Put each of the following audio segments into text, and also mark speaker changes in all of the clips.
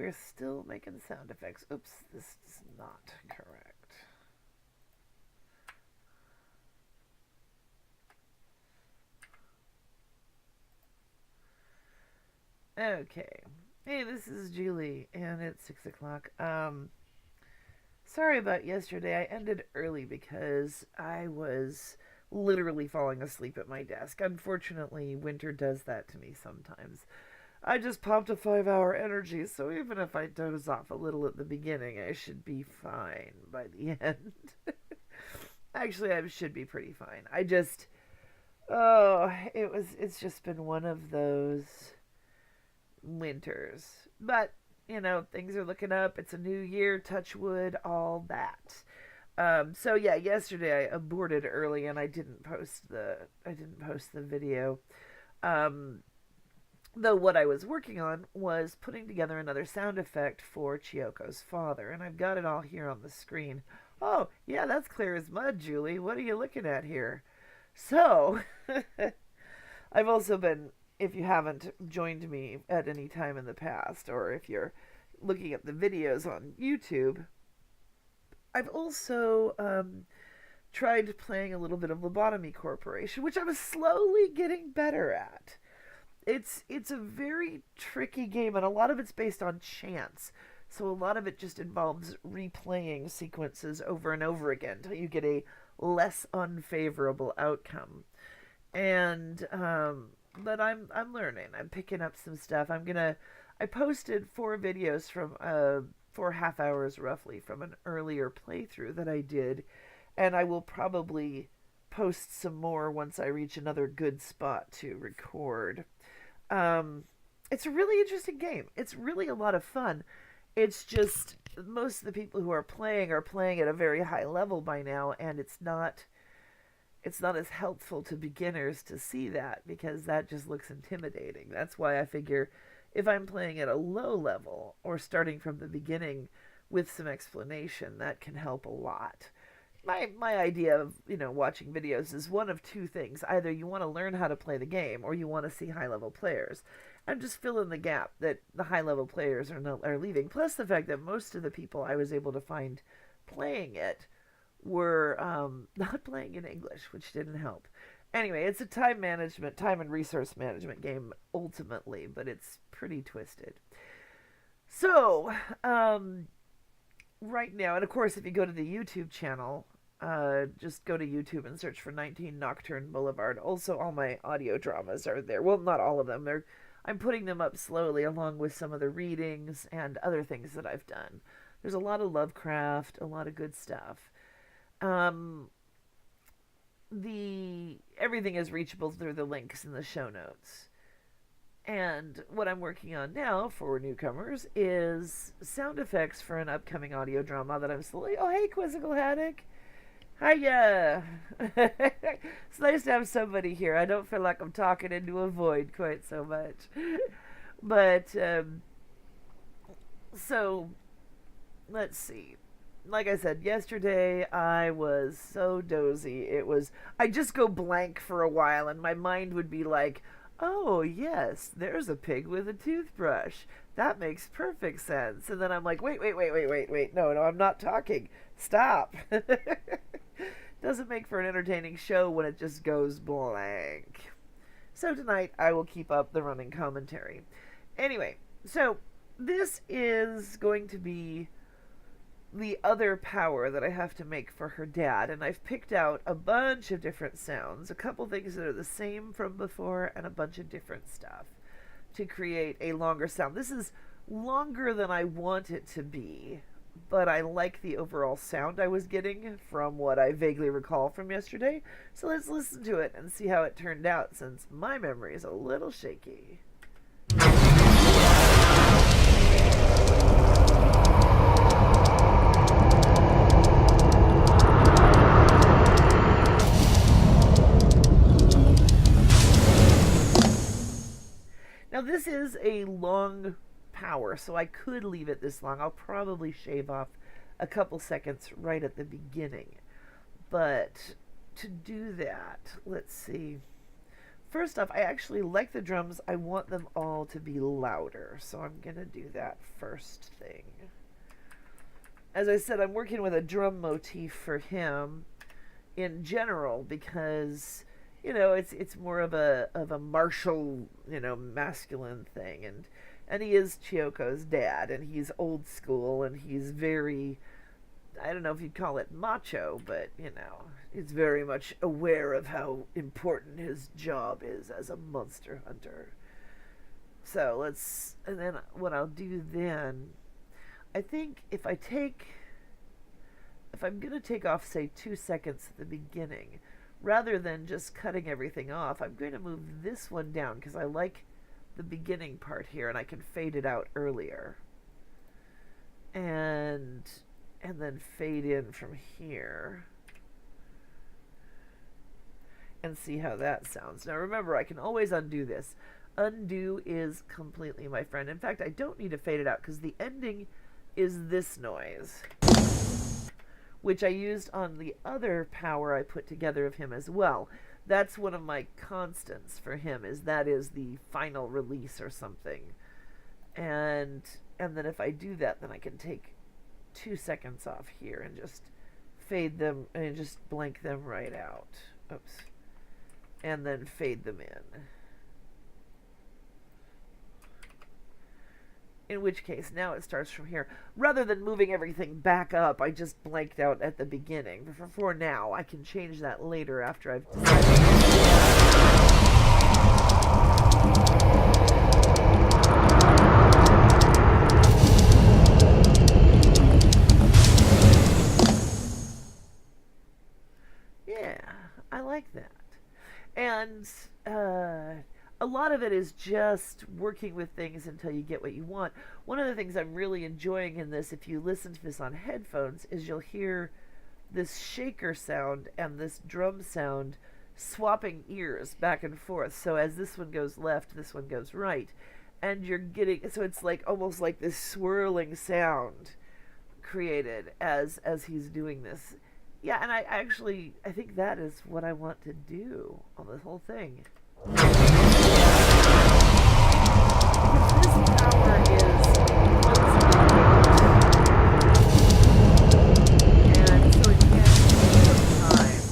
Speaker 1: we're still making sound effects. Oops, this is not correct. Okay. Hey, this is Julie, and it's 6 o'clock. Sorry about yesterday. I ended early because I was literally falling asleep at my desk. Unfortunately, winter does that to me sometimes. I just popped a 5 hour energy, so even if I doze off a little at the beginning, I should be fine by the end. Actually, I should be pretty fine. It's just been one of those winters. But, things are looking up. It's a new year, touch wood, all that. So yeah, yesterday I aborted early and I didn't post the video. Um, though what I was working on was putting together another sound effect for Chiyoko's father, and I've got it all here on the screen. Oh, yeah, that's clear as mud, Julie. What are you looking at here? So, I've also been, if you haven't joined me at any time in the past, or if you're looking at the videos on YouTube, I've also tried playing a little bit of Lobotomy Corporation, which I'm slowly getting better at. It's a very tricky game, and a lot of it's based on chance. So a lot of it just involves replaying sequences over and over again until you get a less unfavorable outcome. And but I'm learning. I'm picking up some stuff. I posted 4 videos from 4 half hours roughly from an earlier playthrough that I did, and I will probably post some more once I reach another good spot to record. Um, it's a really interesting game. It's really a lot of fun. It's just most of the people who are playing at a very high level by now, and it's not as helpful to beginners to see that because that just looks intimidating. That's why I figure if I'm playing at a low level or starting from the beginning with some explanation, that can help a lot. My idea of watching videos is one of two things: either you want to learn how to play the game, or you want to see high level players. I'm just filling the gap that the high level players are leaving. Plus the fact that most of the people I was able to find playing it were not playing in English, which didn't help. Anyway, it's a time and resource management game ultimately, but it's pretty twisted. So, right now, and of course, if you go to the YouTube channel, just go to YouTube and search for 19 Nocturne Boulevard. Also, all my audio dramas are there. Well, not all of them. I'm putting them up slowly along with some of the readings and other things that I've done. There's a lot of Lovecraft, a lot of good stuff. Um, the everything is reachable through the links in the show notes. And what I'm working on now for newcomers is sound effects for an upcoming audio drama that I'm slowly. Oh, hey, Quizzical Haddock. Hiya. It's nice to have somebody here. I don't feel like I'm talking into a void quite so much. But, so, let's see. Like I said, yesterday I was so dozy. I just go blank for a while, and my mind would be like, oh, yes, there's a pig with a toothbrush. That makes perfect sense. And then I'm like, wait. No, I'm not talking. Stop. Doesn't make for an entertaining show when it just goes blank. So tonight I will keep up the running commentary. Anyway, so this is going to be the other power that I have to make for her dad, and I've picked out a bunch of different sounds, a couple things that are the same from before, and a bunch of different stuff to create a longer sound. This is longer than I want it to be, but I like the overall sound I was getting from what I vaguely recall from yesterday. So let's listen to it and see how it turned out, since my memory is a little shaky. Now this is a long power, so I could leave it this long. I'll probably shave off a couple seconds right at the beginning. But to do that, let's see. first off, I actually like the drums. I want them all to be louder, so I'm going to do that first thing. As I said, I'm working with a drum motif for him in general because it's more of a martial, masculine thing, and he is Chiyoko's dad, and he's old school, and he's very, I don't know if you'd call it macho, but he's very much aware of how important his job is as a monster hunter. So and then what I'll do then, I think if I'm going to take off, say, 2 seconds at the beginning, rather than just cutting everything off, I'm going to move this one down because I like the beginning part here, and I can fade it out earlier. And then fade in from here. And see how that sounds. Now remember, I can always undo this. Undo is completely my friend. In fact, I don't need to fade it out because the ending is this noise, which I used on the other power I put together of him as well. That's one of my constants for him, is the final release or something. And then if I do that, then I can take 2 seconds off here and just fade them and just blank them right out. Oops. And then fade them in which case now it starts from here. Rather than moving everything back up, I just blanked out at the beginning. For now, I can change that later after I've decided. Yeah, I like that. And a lot of it is just working with things until you get what you want. One of the things I'm really enjoying in this, if you listen to this on headphones, is you'll hear this shaker sound and this drum sound swapping ears back and forth. So as this one goes left, this one goes right. And you're getting, so it's like almost like this swirling sound created as he's doing this. Yeah, and I think that is what I want to do on this whole thing. Because this power is and so it can't take time.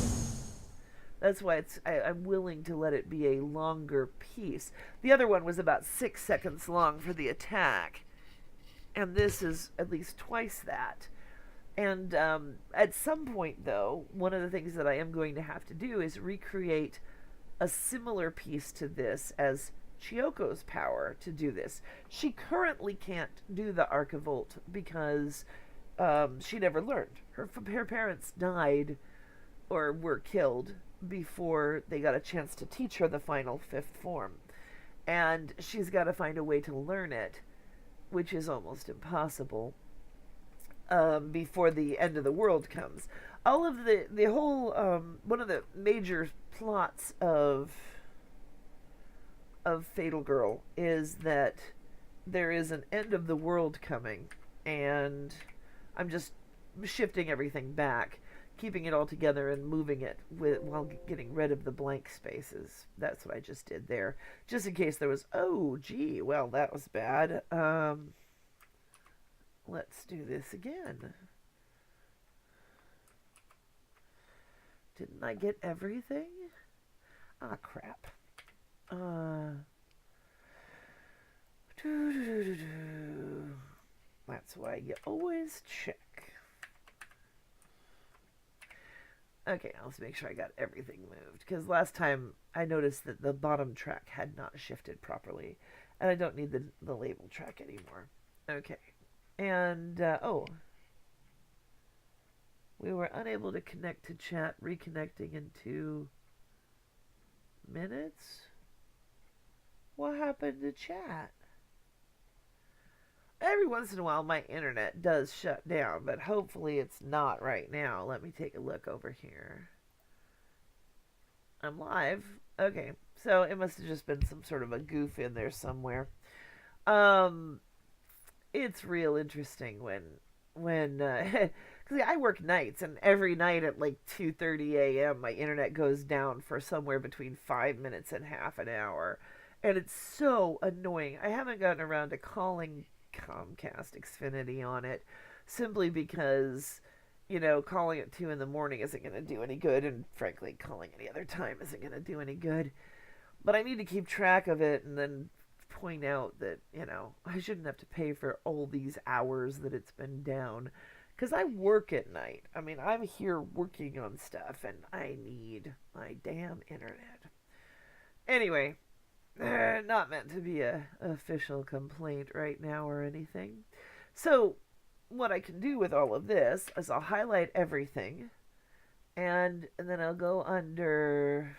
Speaker 1: That's why I'm willing to let it be a longer piece. The other one was about 6 seconds long for the attack, and this is at least twice that. And at some point, though, one of the things that I am going to have to do is recreate a similar piece to this as Chiyoko's power to do this. She currently can't do the Archivolt because she never learned. Her parents died or were killed before they got a chance to teach her the final fifth form. And she's got to find a way to learn it, which is almost impossible. Before the end of the world comes. All of the whole, one of the major plots of Fatal Girl is that there is an end of the world coming, and I'm just shifting everything back, keeping it all together and moving it while getting rid of the blank spaces. That's what I just did there, just in case there was, oh gee, well that was bad. Let's do this again. Didn't I get everything? Ah, crap. That's why you always check. Okay, let's make sure I got everything moved. Because last time I noticed that the bottom track had not shifted properly. And I don't need the label track anymore. Okay. And, we were unable to connect to chat, reconnecting in 2 minutes? What happened to chat? Every once in a while my internet does shut down, but hopefully it's not right now. Let me take a look over here. I'm live. Okay, so it must have just been some sort of a goof in there somewhere. It's real interesting when because 'cause I work nights, and every night at like 2:30 a.m. my internet goes down for somewhere between 5 minutes and half an hour, and it's so annoying. I haven't gotten around to calling Comcast Xfinity on it, simply because calling at 2 in the morning isn't going to do any good, and frankly, calling any other time isn't going to do any good. But I need to keep track of it and then point out that, I shouldn't have to pay for all these hours that it's been down. Because I work at night. I mean, I'm here working on stuff, and I need my damn internet. Anyway, not meant to be a official complaint right now or anything. So, what I can do with all of this is I'll highlight everything, and then I'll go under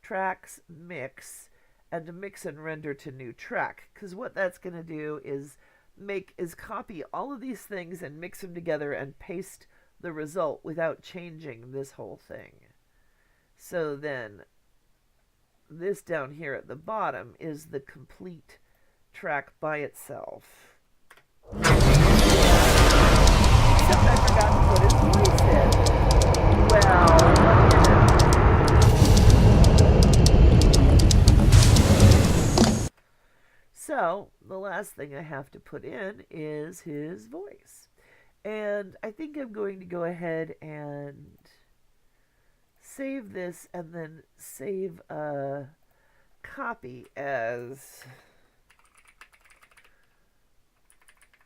Speaker 1: tracks, mix, and to mix and render to new track. Because what that's going to do is copy all of these things and mix them together and paste the result without changing this whole thing. So then this down here at the bottom is the complete track by itself. Except I forgot to put his voice in. Well, so the last thing I have to put in is his voice. And I think I'm going to go ahead and save this and then save a copy as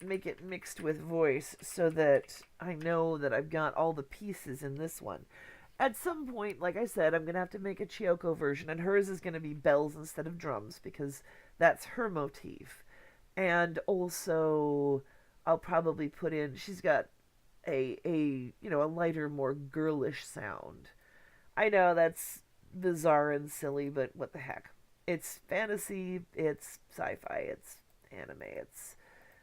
Speaker 1: make it mixed with voice so that I know that I've got all the pieces in this one. At some point, like I said, I'm going to have to make a Chiyoko version, and hers is going to be bells instead of drums because that's her motif. And also, I'll probably put in, she's got a lighter, more girlish sound. I know that's bizarre and silly, but what the heck. It's fantasy, it's sci-fi, it's anime,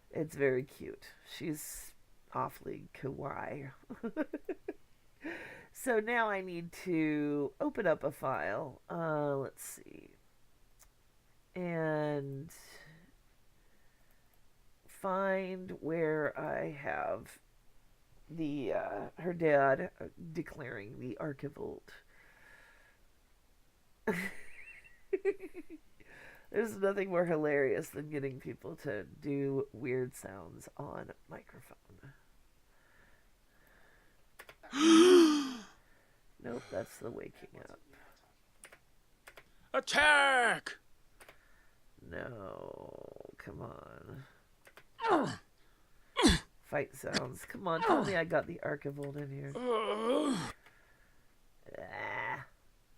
Speaker 1: it's very cute. She's awfully kawaii. So now I need to open up a file. Let's see. And find where I have the her dad declaring the archivolt. There's nothing more hilarious than getting people to do weird sounds on microphone. Nope, that's the waking up.
Speaker 2: Attack!
Speaker 1: No, come on. Fight sounds. Come on, tell me I got the archivolt in here.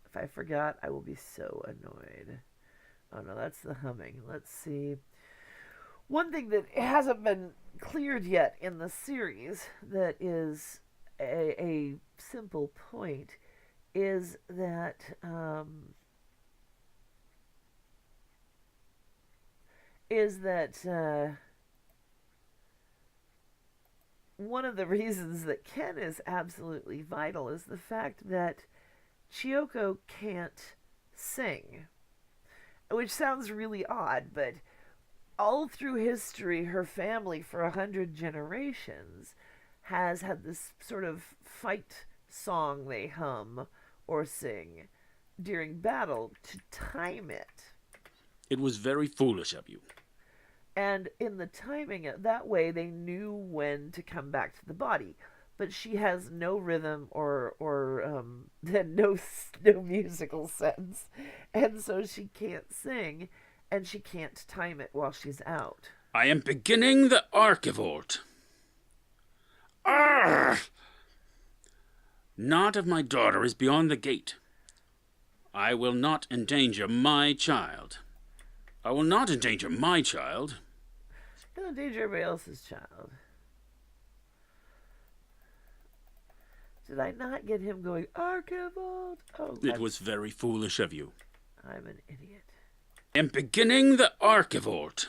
Speaker 1: If I forgot, I will be so annoyed. Oh no, that's the humming. Let's see. One thing that hasn't been cleared yet in the series that is a simple point is that one of the reasons that Ken is absolutely vital is the fact that Chiyoko can't sing, which sounds really odd, but all through history, her family for 100 generations has had this sort of fight song they hum or sing during battle to time it.
Speaker 2: It was very foolish of you.
Speaker 1: And in the timing, that way they knew when to come back to the body. But she has no rhythm or no musical sense, and so she can't sing, and she can't time it while she's out.
Speaker 2: I am beginning the archivolt. Arrgh! Not if my daughter is beyond the gate. I will not endanger my child. I will not endanger my child.
Speaker 1: You'll endanger everybody else's child. Did I not get him going, Archivolt? Oh,
Speaker 2: it was very foolish of you.
Speaker 1: I'm an idiot.
Speaker 2: I am beginning the archivolt.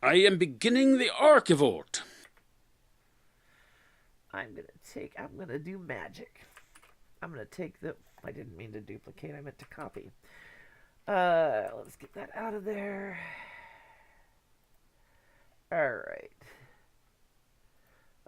Speaker 2: I am beginning the archivolt.
Speaker 1: I'm gonna do magic. I'm gonna take I didn't mean to duplicate, I meant to copy. Let's get that out of there. Alright.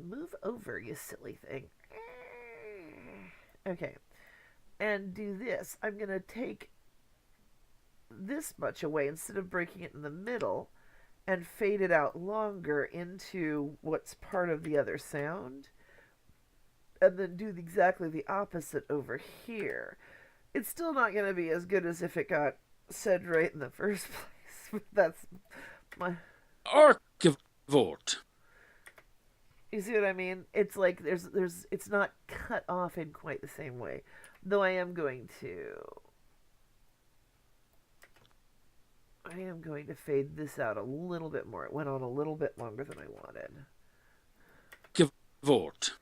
Speaker 1: Move over, you silly thing. Okay. And do this. I'm going to take this much away instead of breaking it in the middle and fade it out longer into what's part of the other sound. And then do exactly the opposite over here. It's still not going to be as good as if it got said right in the first place. That's my...
Speaker 2: Archivort.
Speaker 1: You see what I mean? It's like it's not cut off in quite the same way. Though I am going to fade this out a little bit more. It went on a little bit longer than I wanted.
Speaker 2: Vort.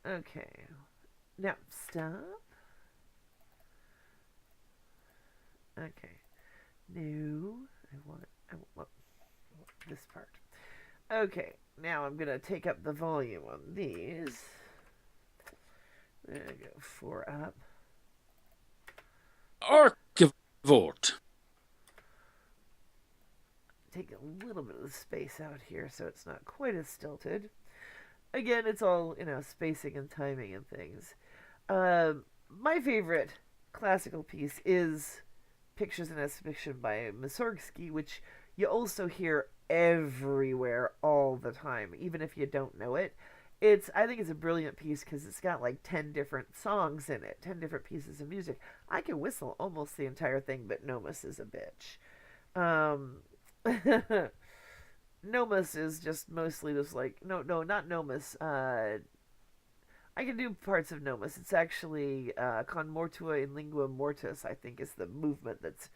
Speaker 1: Okay. Now, stop. Okay. No. I want this part. Okay. Now I'm going to take up the volume on these. There we go. 4 up.
Speaker 2: Archivort.
Speaker 1: Take a little bit of the space out here so it's not quite as stilted. Again, it's all, spacing and timing and things. My favorite classical piece is Pictures in Exhibition by Mussorgsky, which you also hear everywhere all the time, even if you don't know it. I think it's a brilliant piece because it's got like 10 different songs in it, 10 different pieces of music. I can whistle almost the entire thing, but Nomus is a bitch. Nomus is just mostly just like, no, not Nomus. I can do parts of Nomus. It's actually Con Mortua in Lingua Mortis, I think, is the movement that's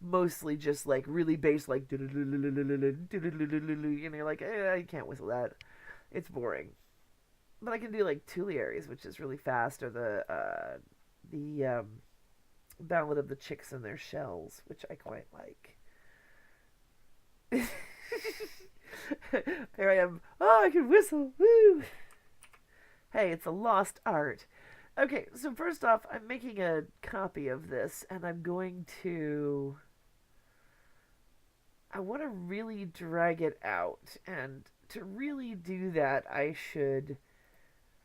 Speaker 1: mostly just like really bass, like, like, I can't whistle that. It's boring. But I can do like Tuileries, which is really fast, or the Ballad of the Chicks and Their Shells, which I quite like. There I am. Oh, I can whistle. Woo! Hey, it's a lost art. Okay, so first off, I'm making a copy of this, and I want to really drag it out. And to really do that, I should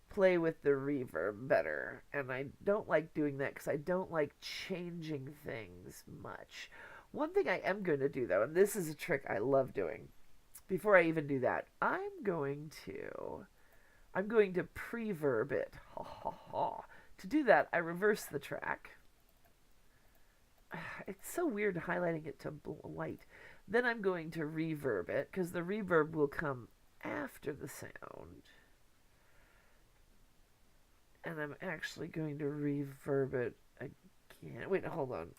Speaker 1: play with the reverb better. And I don't like doing that because I don't like changing things much. One thing I am going to do, though, and this is a trick I love doing, before I even do that, I'm going to preverb it. Ha ha ha. To do that, I reverse the track. It's so weird highlighting it to white. Then I'm going to reverb it, because the reverb will come after the sound. And I'm actually going to reverb it again. Wait, hold on.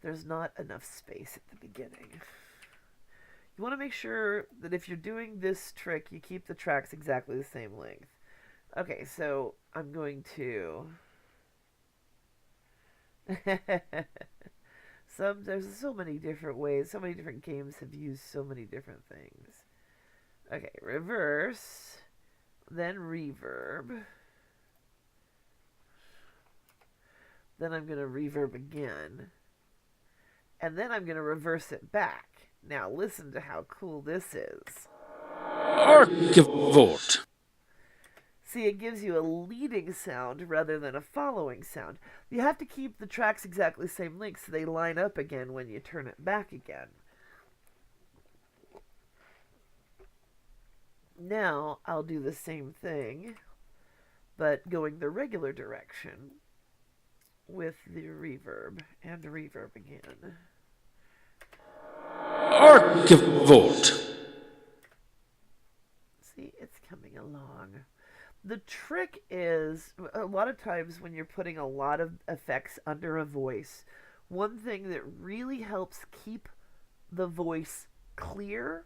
Speaker 1: There's not enough space at the beginning. You want to make sure that if you're doing this trick, you keep the tracks exactly the same length. Okay, so I'm going to... There's so many different ways, so many different games have used so many different things. Okay, reverse, then reverb. Then I'm going to reverb again. And then I'm going to reverse it back. Now listen to how cool this is.
Speaker 2: Archivort.
Speaker 1: See, it gives you a leading sound rather than a following sound. You have to keep the tracks exactly the same length so they line up again when you turn it back again. Now I'll do the same thing, but going the regular direction with the reverb and reverb again.
Speaker 2: Archivort.
Speaker 1: See, it's coming along. The trick is, a lot of times when you're putting a lot of effects under a voice, one thing that really helps keep the voice clear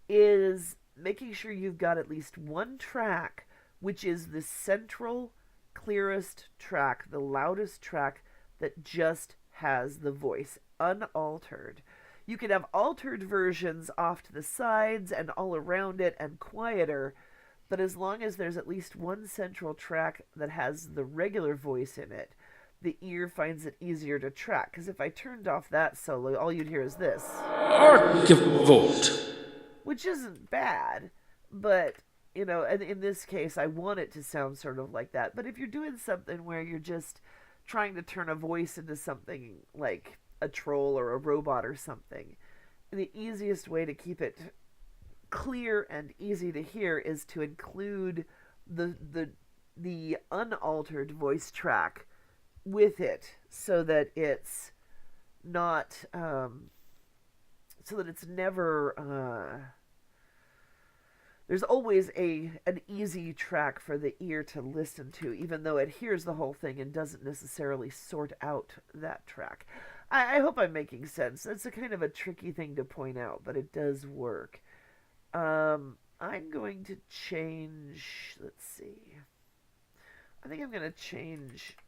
Speaker 1: is making sure you've got at least one track, which is the central, clearest track, the loudest track that just has the voice unaltered. You could have altered versions off to the sides and all around it and quieter, but as long as there's at least one central track that has the regular voice in it, the ear finds it easier to track. Because if I turned off that solo, all you'd hear is this.
Speaker 2: Archivort.
Speaker 1: which isn't bad, but and in this case, I want it to sound sort of like that. But if you're doing something where you're just trying to turn a voice into something like a troll or a robot or something, the easiest way to keep it clear and easy to hear is to include the unaltered voice track with it, so that it's not so that it's never there's always an easy track for the ear to listen to, even though it hears the whole thing and doesn't necessarily sort out that track. I hope I'm making sense. It's a kind of a tricky thing to point out, but it does work. I'm going to change. Let's see. I think I'm going to change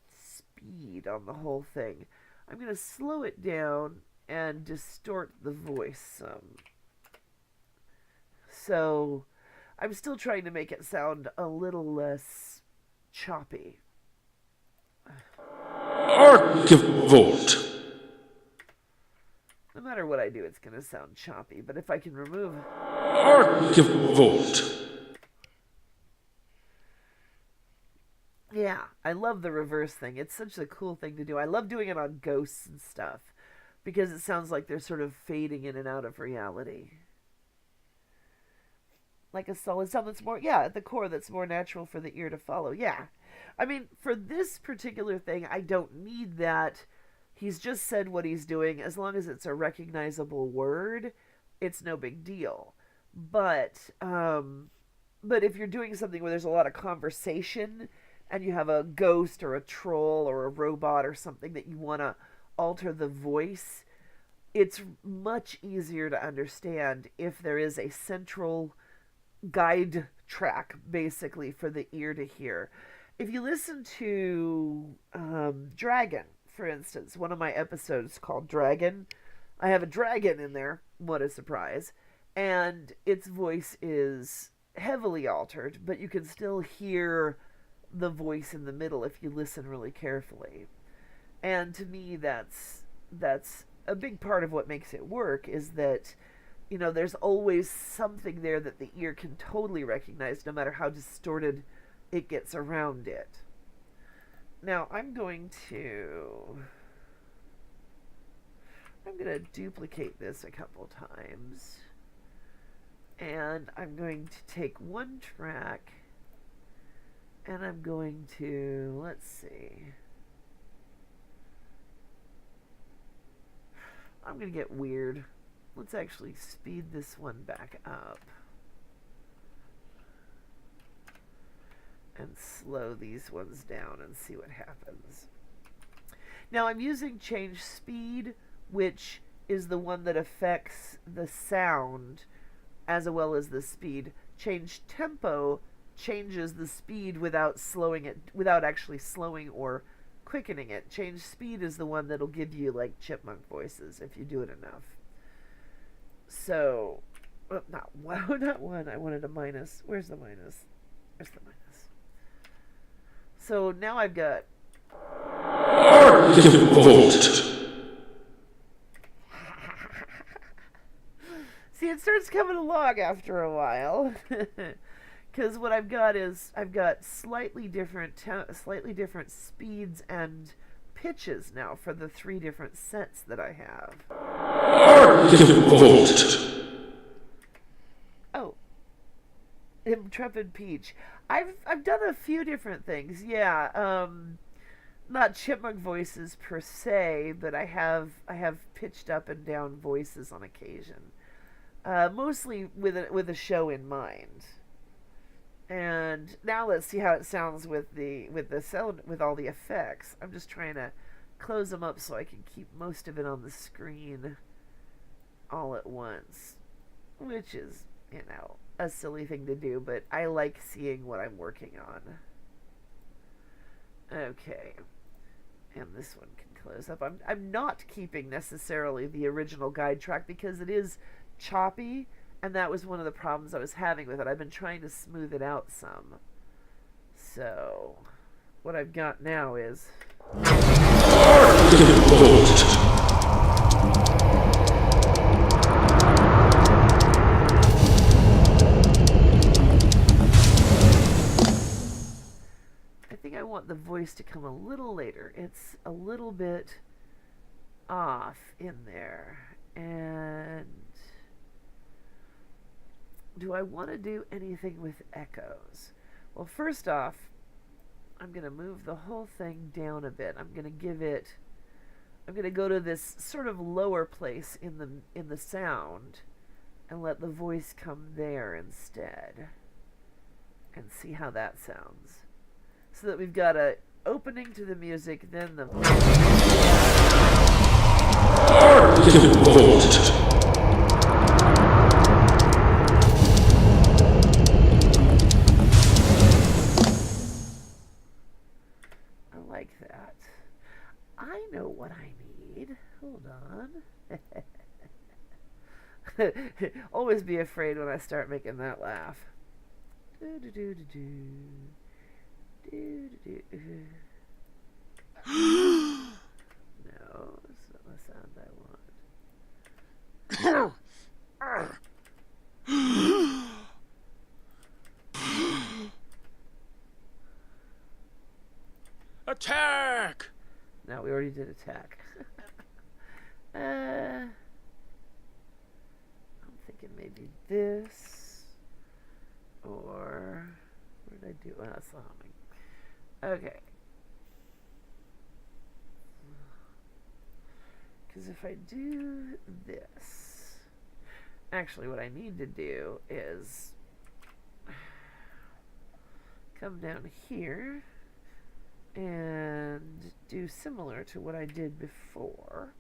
Speaker 1: speed on the whole thing. I'm going to slow it down and distort the voice some. So I'm still trying to make it sound a little less choppy.
Speaker 2: Archivolt.
Speaker 1: No matter what I do, it's going to sound choppy. But if I can remove...
Speaker 2: Archivolt.
Speaker 1: Yeah, I love the reverse thing. It's such a cool thing to do. I love doing it on ghosts and stuff, because it sounds like they're sort of fading in and out of reality. Like a solid sound that's more, at the core, that's more natural for the ear to follow. Yeah. I mean, for this particular thing, I don't need that. He's just said what he's doing. As long as it's a recognizable word, it's no big deal. But if you're doing something where there's a lot of conversation, and you have a ghost or a troll or a robot or something that you want to alter the voice, it's much easier to understand if there is a central guide track, basically, for the ear to hear. If you listen to Dragon, for instance, one of my episodes called Dragon, I have a dragon in there. What a surprise. And its voice is heavily altered, but you can still hear the voice in the middle if you listen really carefully. And to me, that's a big part of what makes it work, is that there's always something there that the ear can totally recognize, no matter how distorted it gets around it. Now I'm going to duplicate this a couple times, and I'm going to take one track, and I'm going to, let's see, I'm going to get weird. Let's actually speed this one back up and slow these ones down and see what happens. Now I'm using change speed, which is the one that affects the sound as well as the speed. Change tempo changes the speed without slowing it, without actually slowing or quickening it. Change speed is the one that'll give you like chipmunk voices if you do it enough. So, not one. I wanted a minus. Where's the minus? Where's the minus? So now I've got
Speaker 2: Archivolt.
Speaker 1: See, it starts coming along after a while. Because what I've got is I've got slightly different speeds and pitches now for the 3 different sets that I have.
Speaker 2: Archivolt.
Speaker 1: Oh, Intrepid Peach. I've done a few different things. Yeah, not chipmunk voices per se, but I have pitched up and down voices on occasion. Mostly with a show in mind. And now let's see how it sounds with the sound, with all the effects. I'm just trying to close them up so I can keep most of it on the screen all at once, which is, a silly thing to do, but I like seeing what I'm working on. Okay, and this one can close up. I'm not keeping necessarily the original guide track because it is choppy, and that was one of the problems I was having with it. I've been trying to smooth it out some. So, what I've got now is... want the voice to come a little later. It's a little bit off in there. And do I want to do anything with echoes? Well, first off, I'm going to move the whole thing down a bit. I'm going to go to this sort of lower place in the sound and let the voice come there instead and see how that sounds. So that we've got a opening to the music, then the I like that. I know what I need. Hold on. Always be afraid when I start making that laugh. Do do do do do. Do do do. No, that's not the sound I want.
Speaker 2: Attack!
Speaker 1: No, we already did attack. I'm thinking maybe this, or what did I do? Oh, that's the humming. Okay. Because if I do this, actually what I need to do is come down here and do similar to what I did before.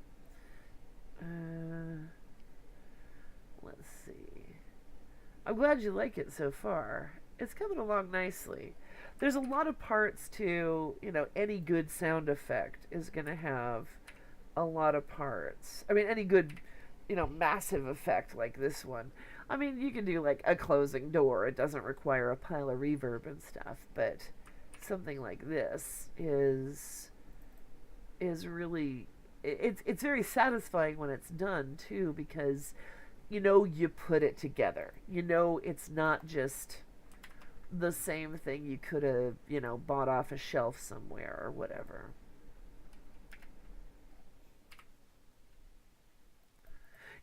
Speaker 1: Let's see. I'm glad you like it so far. It's coming along nicely. There's a lot of parts to, any good sound effect is going to have a lot of parts. I mean, any good, massive effect like this one. I mean, you can do like a closing door. It doesn't require a pile of reverb and stuff, but something like this is really, it's very satisfying when it's done too, because you put it together. It's not just the same thing you could have, bought off a shelf somewhere or whatever.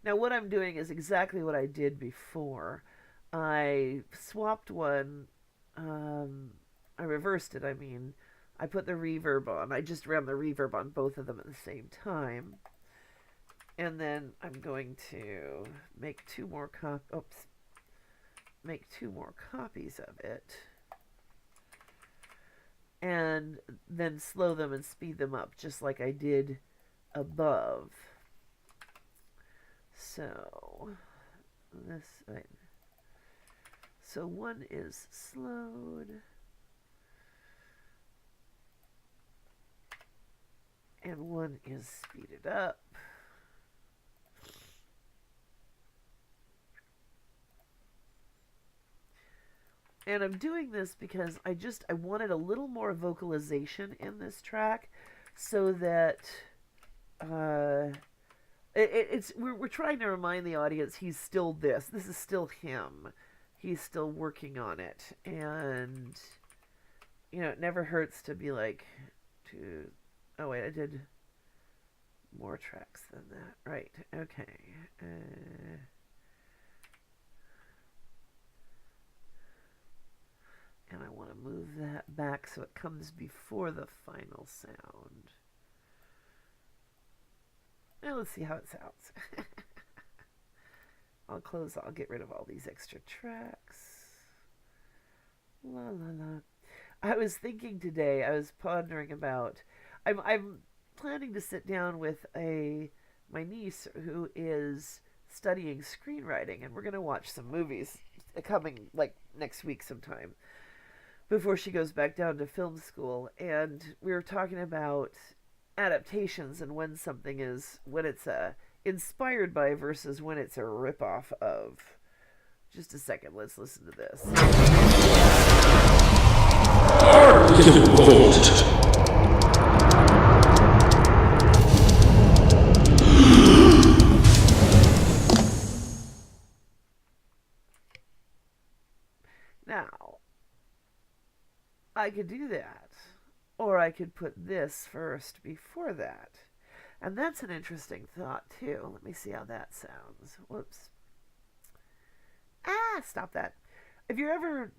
Speaker 1: Now what I'm doing is exactly what I did before. I swapped one, I reversed it, I mean. I put the reverb on. I just ran the reverb on both of them at the same time. And then I'm going to make two more copies of it. And then slow them and speed them up just like I did above. So so one is slowed and one is speeded up. And I'm doing this because I wanted a little more vocalization in this track, so that we're trying to remind the audience he's still this. This is still him. He's still working on it, and it never hurts to be like oh wait, I did more tracks than that. Right? Okay. And I want to move that back so it comes before the final sound. Now let's see how it sounds. I'll get rid of all these extra tracks. La la la. I was thinking today, I was pondering about, I'm planning to sit down with my niece who is studying screenwriting, and we're going to watch some movies coming like next week sometime before she goes back down to film school. And we were talking about adaptations and when it's inspired by versus when it's a ripoff of. Just a second, let's listen to this. Now, I could do that, Or I could put this first before that. And that's an interesting thought, too. Let me see how that sounds. Whoops. Ah, stop that. If you're ever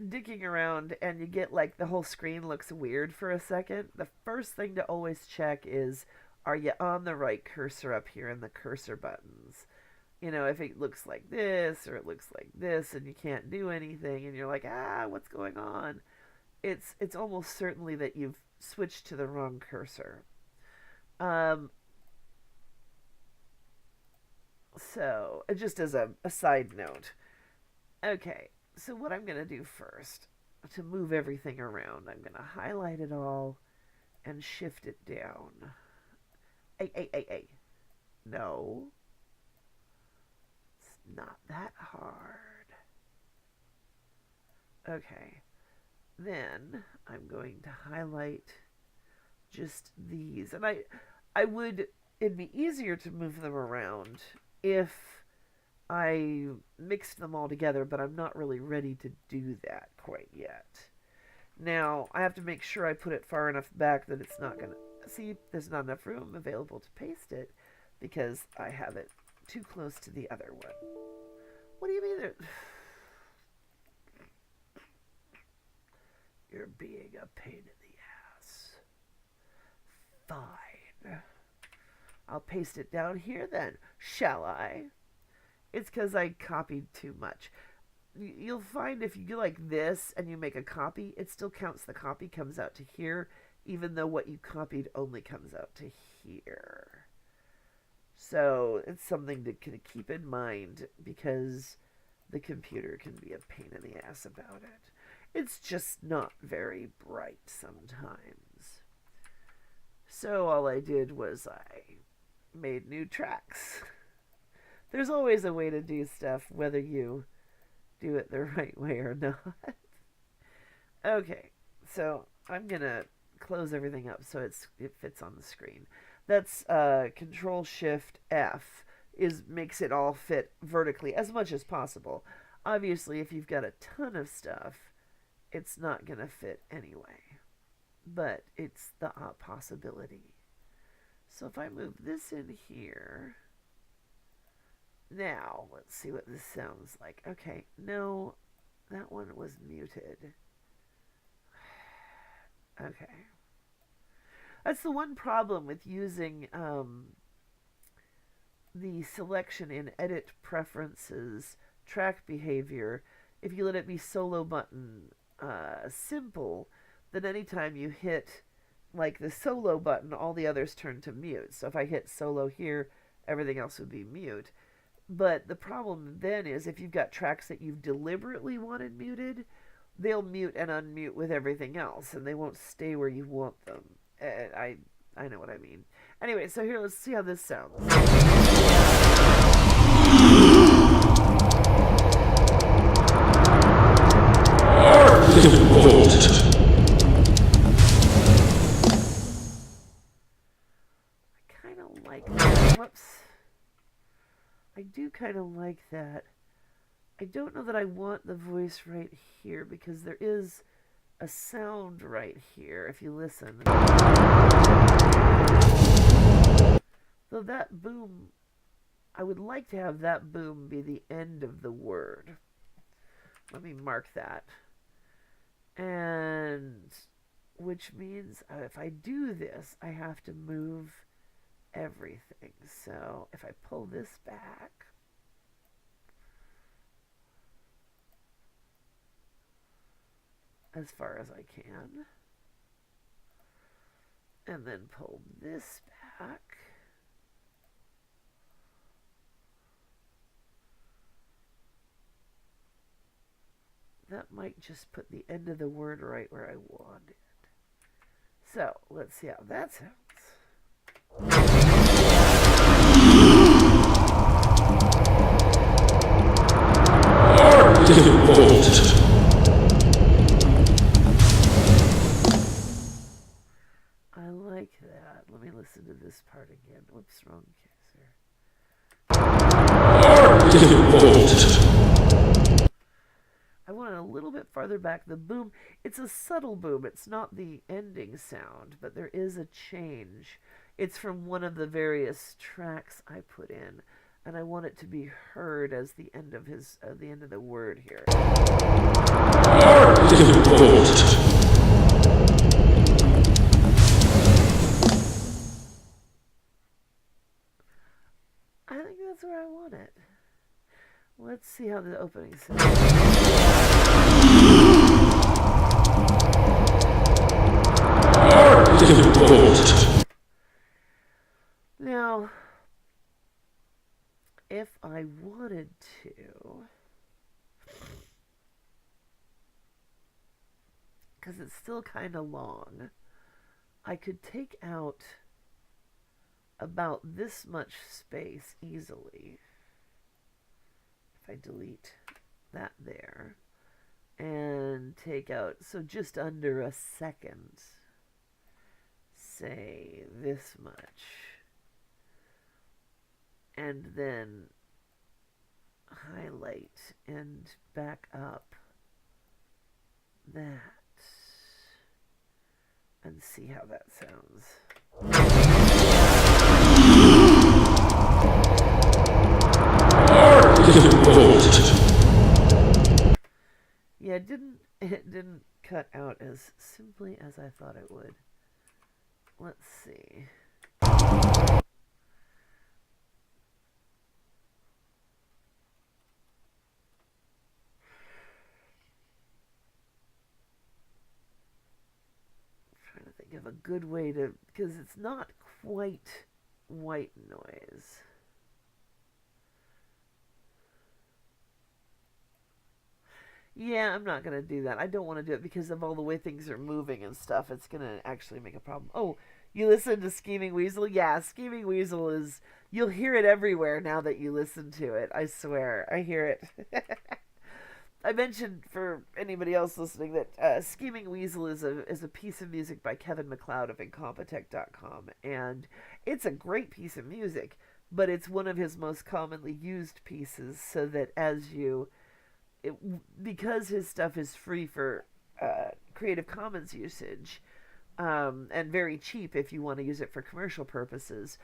Speaker 1: digging around and you get like the whole screen looks weird for a second, the first thing to always check is, are you on the right cursor up here in the cursor buttons? You know, if it looks like this or it looks like this and you can't do anything and you're like, what's going on? It's almost certainly that you've switched to the wrong cursor. Um, so, just as a side note. Okay, so what I'm going to do first, to move everything around, I'm going to highlight it all and shift it down. Hey. No. It's not that hard. Okay. Then I'm going to highlight just these. And it'd be easier to move them around if I mixed them all together, but I'm not really ready to do that quite yet. Now, I have to make sure I put it far enough back that it's not going to... See, there's not enough room available to paste it because I have it too close to the other one. What do you mean? You're being a pain in the ass. Fine. I'll paste it down here then, shall I? It's because I copied too much. You'll find if you do like this and you make a copy, it still counts the copy comes out to here, even though what you copied only comes out to here. So it's something to keep in mind because the computer can be a pain in the ass about it. It's just not very bright sometimes. So all I did was I made new tracks. There's always a way to do stuff, whether you do it the right way or not. Okay, so I'm going to close everything up so it fits on the screen. That's Control-Shift-F makes it all fit vertically as much as possible. Obviously, if you've got a ton of stuff, it's not going to fit anyway. But it's the possibility. So if I move this in here... Now, let's see what this sounds like. Okay, no, that one was muted. Okay. That's the one problem with using the selection in Edit Preferences track behavior. If you let it be solo button simple, then anytime you hit like the solo button, all the others turn to mute. So if I hit solo here, everything else would be mute. But the problem then is if you've got tracks that you've deliberately wanted muted, they'll mute and unmute with everything else, and they won't stay where you want them. I know what I mean. Anyway, so here, let's see how this sounds. I kind of like that. Whoops. I do kind of like that. I don't know that I want the voice right here because there is a sound right here if you listen. Though that boom, I would like to have that boom be the end of the word. Let me mark that. And which means if I do this, I have to move everything. So if I pull this back, as far as I can, and then pull this back, that might just put the end of the word right where I want it. So let's see how that sounds. I like that. Let me listen to this part again. Whoops, wrong cursor. I want it a little bit bit farther back, the boom, it's a subtle boom. It's not the ending sound, but there is a change. It's from one of the various tracks I put in, and I want it to be heard as the end of the end of the word here. I think that's where I want it. Let's see how the opening sounds. Now, if I wanted to, because it's still kind of long, I could take out about this much space easily. If I delete that there and take out, so just under a second, say this much, and then highlight and back up that and see how that sounds. Yeah, it didn't cut out as simply as I thought it would. Let's see. Trying to think of a good way to, because it's not quite white noise. Yeah, I'm not going to do that. I don't want to do it because of all the way things are moving and stuff. It's going to actually make a problem. Oh, you listen to Scheming Weasel? Yeah, Scheming Weasel is... You'll hear it everywhere now that you listen to it. I swear. I hear it. I mentioned for anybody else listening that Scheming Weasel is a piece of music by Kevin MacLeod of Incompetech.com. And it's a great piece of music, but it's one of his most commonly used pieces, so that as you... because his stuff is free for Creative Commons usage, and very cheap if you want to use it for commercial purposes,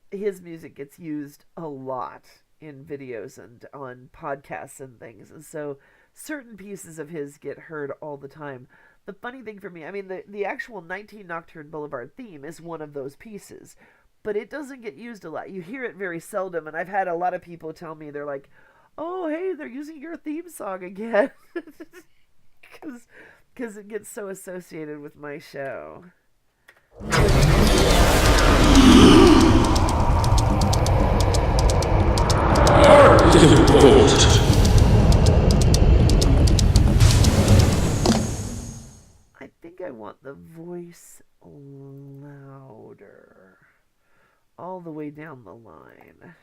Speaker 1: his music gets used a lot in videos and on podcasts and things. And so certain pieces of his get heard all the time. The funny thing for me, I mean, the actual 19 Nocturne Boulevard theme is one of those pieces, but it doesn't get used a lot. You hear it very seldom, and I've had a lot of people tell me, they're like, oh, hey, they're using your theme song again. Because it gets so associated with my show. I think I want the voice louder. All the way down the line.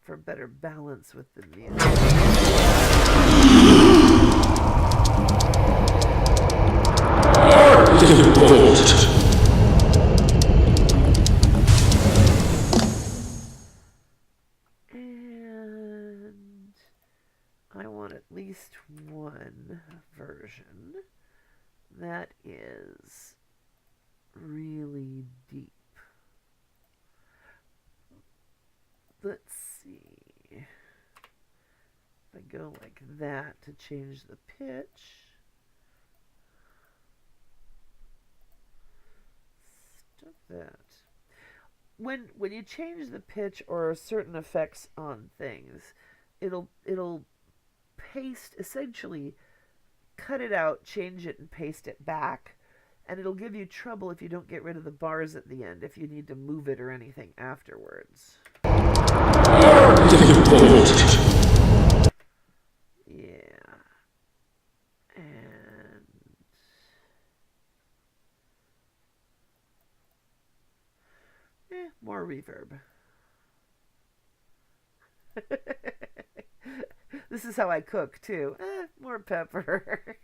Speaker 1: For better balance with the music. And I want at least one version that is really deep. Let's see. If I go like that to change the pitch. Stop that. When you change the pitch or certain effects on things, it'll paste, essentially cut it out, change it, and paste it back. And it'll give you trouble if you don't get rid of the bars at the end, if you need to move it or anything afterwards. Yeah. And more reverb. This is how I cook too. More pepper.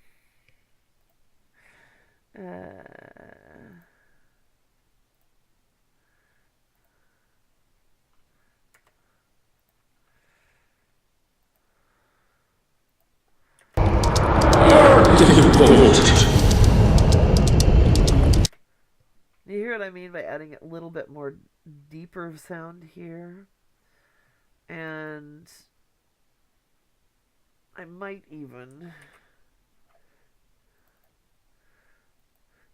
Speaker 1: try adding a little bit more deeper sound here. And I might even...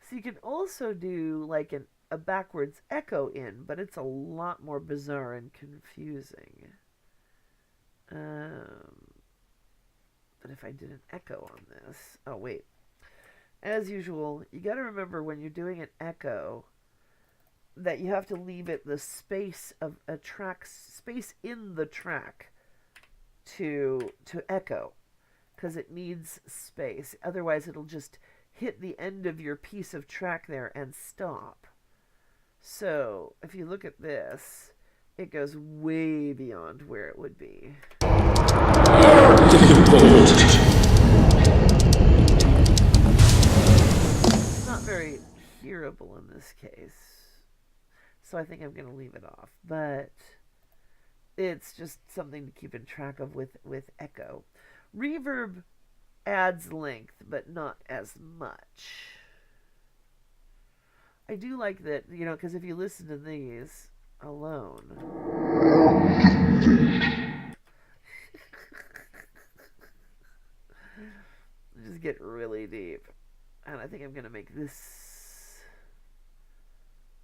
Speaker 1: So you can also do like a backwards echo in, but it's a lot more bizarre and confusing. But if I did an echo on this... Oh, wait. As usual, you got to remember when you're doing an echo that you have to leave it the space of a track, space in the track to echo, because it needs space. Otherwise, it'll just hit the end of your piece of track there and stop. So if you look at this, it goes way beyond where it would be. It's not very hearable in this case, so I think I'm going to leave it off. But it's just something to keep in track of with echo. Reverb adds length, but not as much. I do like that, you know, because if you listen to these alone, just get really deep. And I think I'm going to make this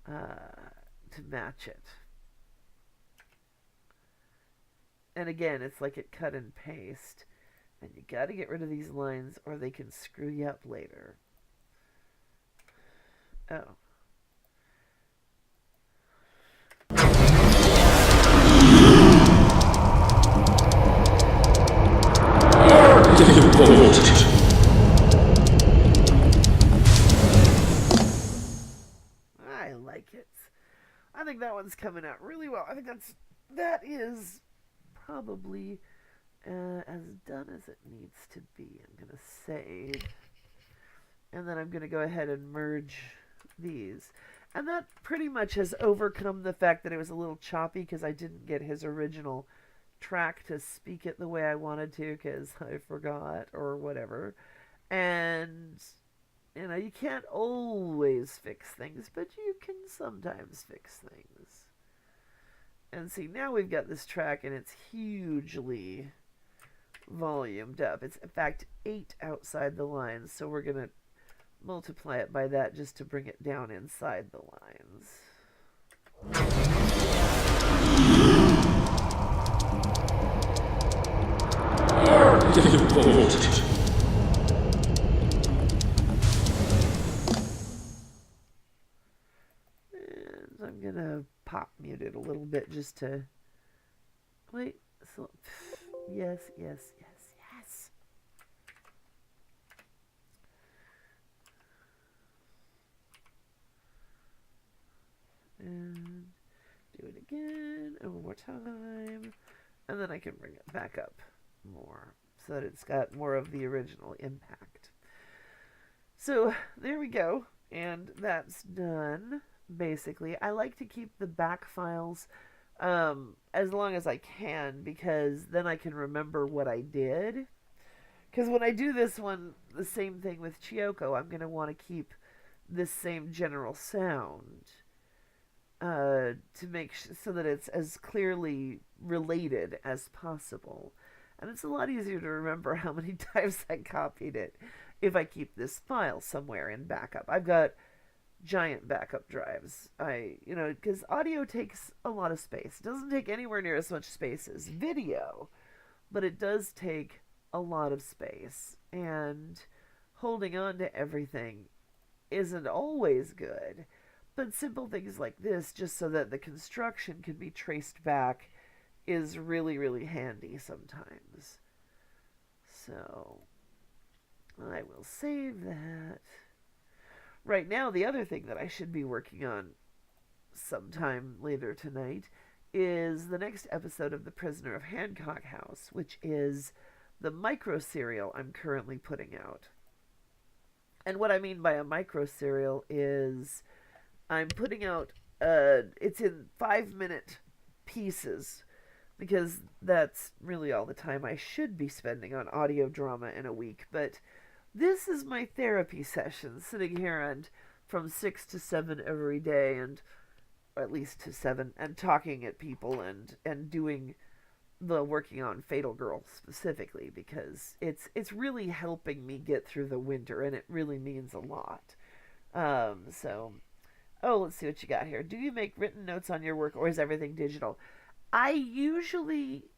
Speaker 1: to match it. And again, it's like it cut and paste. And you got to get rid of these lines or they can screw you up later. Oh. I like it. I think that one's coming out really well. I think that is probably as done as it needs to be. I'm going to save. And then I'm going to go ahead and merge these. And that pretty much has overcome the fact that it was a little choppy because I didn't get his original track to speak it the way I wanted to because I forgot or whatever. And, you know, you can't always fix things, but you can sometimes fix things. And see, now we've got this track and it's hugely volumed up. It's, in fact, 8 outside the lines, so we're going to multiply it by that just to bring it down inside the lines. And I'm going to pop mute it a little bit just to... Wait, so... Yes, yes, yes, yes. And do it again, and one more time. And then I can bring it back up more so that it's got more of the original impact. So there we go. And that's done, basically. I like to keep the back files as long as I can because then I can remember what I did. Because when I do this one, the same thing with Chiyoko, I'm going to want to keep this same general sound. To make so that it's as clearly related as possible. And it's a lot easier to remember how many times I copied it if I keep this file somewhere in backup. I've got giant backup drives. Because audio takes a lot of space. It doesn't take anywhere near as much space as video, but it does take a lot of space. And holding on to everything isn't always good. But simple things like this, just so that the construction can be traced back, is really, really handy sometimes. So, I will save that. Right now, the other thing that I should be working on sometime later tonight is the next episode of The Prisoner of Hancock House, which is the micro serial I'm currently putting out. And what I mean by a micro serial is... I'm putting out, it's in 5-minute pieces because that's really all the time I should be spending on audio drama in a week. But this is my therapy session, sitting here and from 6 to 7 every day, and or at least to 7, and talking at people and doing the working on Fatal Girl specifically, because it's really helping me get through the winter, and it really means a lot. So, oh, let's see what you got here. Do you make written notes on your work, or is everything digital? I usually,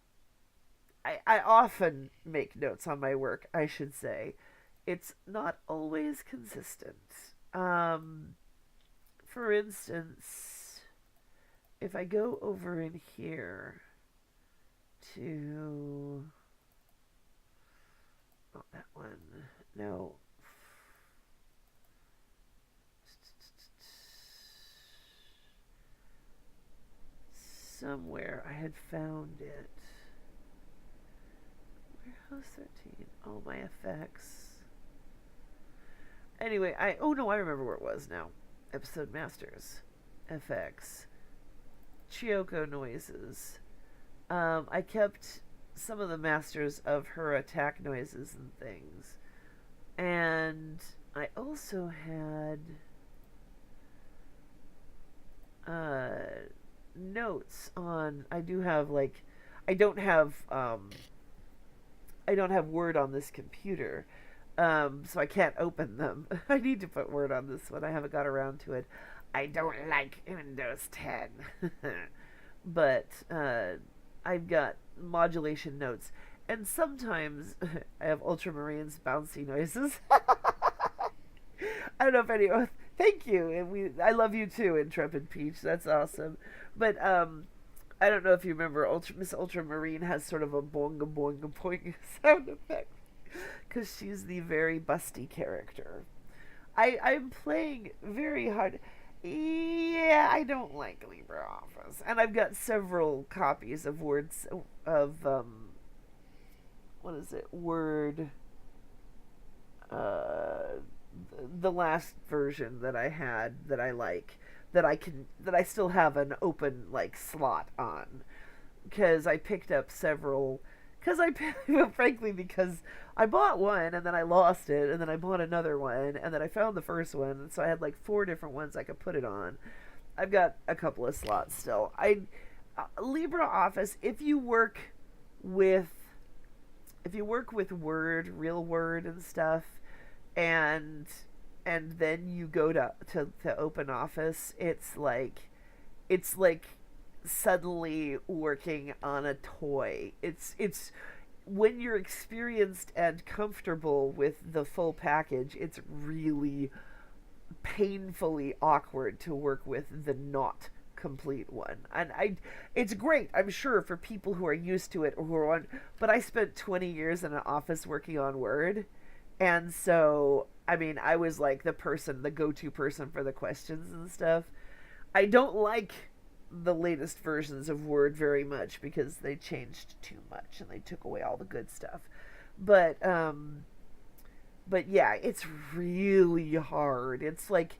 Speaker 1: I often make notes on my work, I should say. It's not always consistent. Um, for instance, if I go over in here to, oh, that one, no, somewhere I had found it. Warehouse 13. Oh, my effects. Anyway, oh no, I remember where it was now. Episode Masters. FX. Chiyoko noises. I kept some of the masters of her attack noises and things. And I also had notes on. I do have like, I don't have I don't have Word on this computer, so I can't open them. I need to put Word on this one. I haven't got around to it. I don't like Windows 10, but I've got modulation notes, and sometimes I have Ultramarine's bouncy noises. I don't know if anyone. Thank you, and I love you too, Intrepid Peach. That's awesome. But I don't know if you remember, Miss Ultramarine has sort of a boinga boinga boinga sound effect because she's the very busty character. I'm playing very hard. Yeah, I don't like LibreOffice, and I've got several copies of Words of what is it? Word. Uh, the last version that I had that I like, that I still have an open like slot on, because I picked up several, because I frankly, because I bought one and then I lost it, and then I bought another one, and then I found the first one, and so I had like 4 different ones I could put it on. I've got a couple of slots still. LibreOffice, with if you work with Word, real Word and stuff, and then you go to open office, it's like suddenly working on a toy. It's when you're experienced and comfortable with the full package, it's really painfully awkward to work with the not complete one. And it's great, I'm sure, for people who are used to it or who are on, but I spent 20 years in an office working on Word, and so, I mean, I was like the go-to person for the questions and stuff. I don't like the latest versions of Word very much because they changed too much and they took away all the good stuff. But but yeah, it's really hard. It's like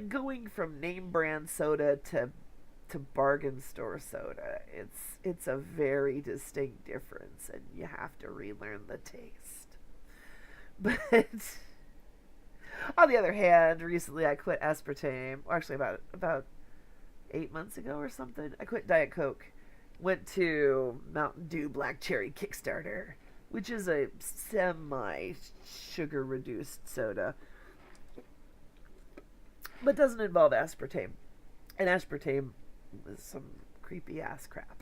Speaker 1: going from name brand soda to bargain store soda. It's a very distinct difference, and you have to relearn the taste. But on the other hand, recently I quit aspartame. Or actually, about 8 months ago or something, I quit Diet Coke. Went to Mountain Dew Black Cherry Kickstarter, which is a semi sugar reduced soda, but doesn't involve aspartame. And aspartame is some creepy ass crap.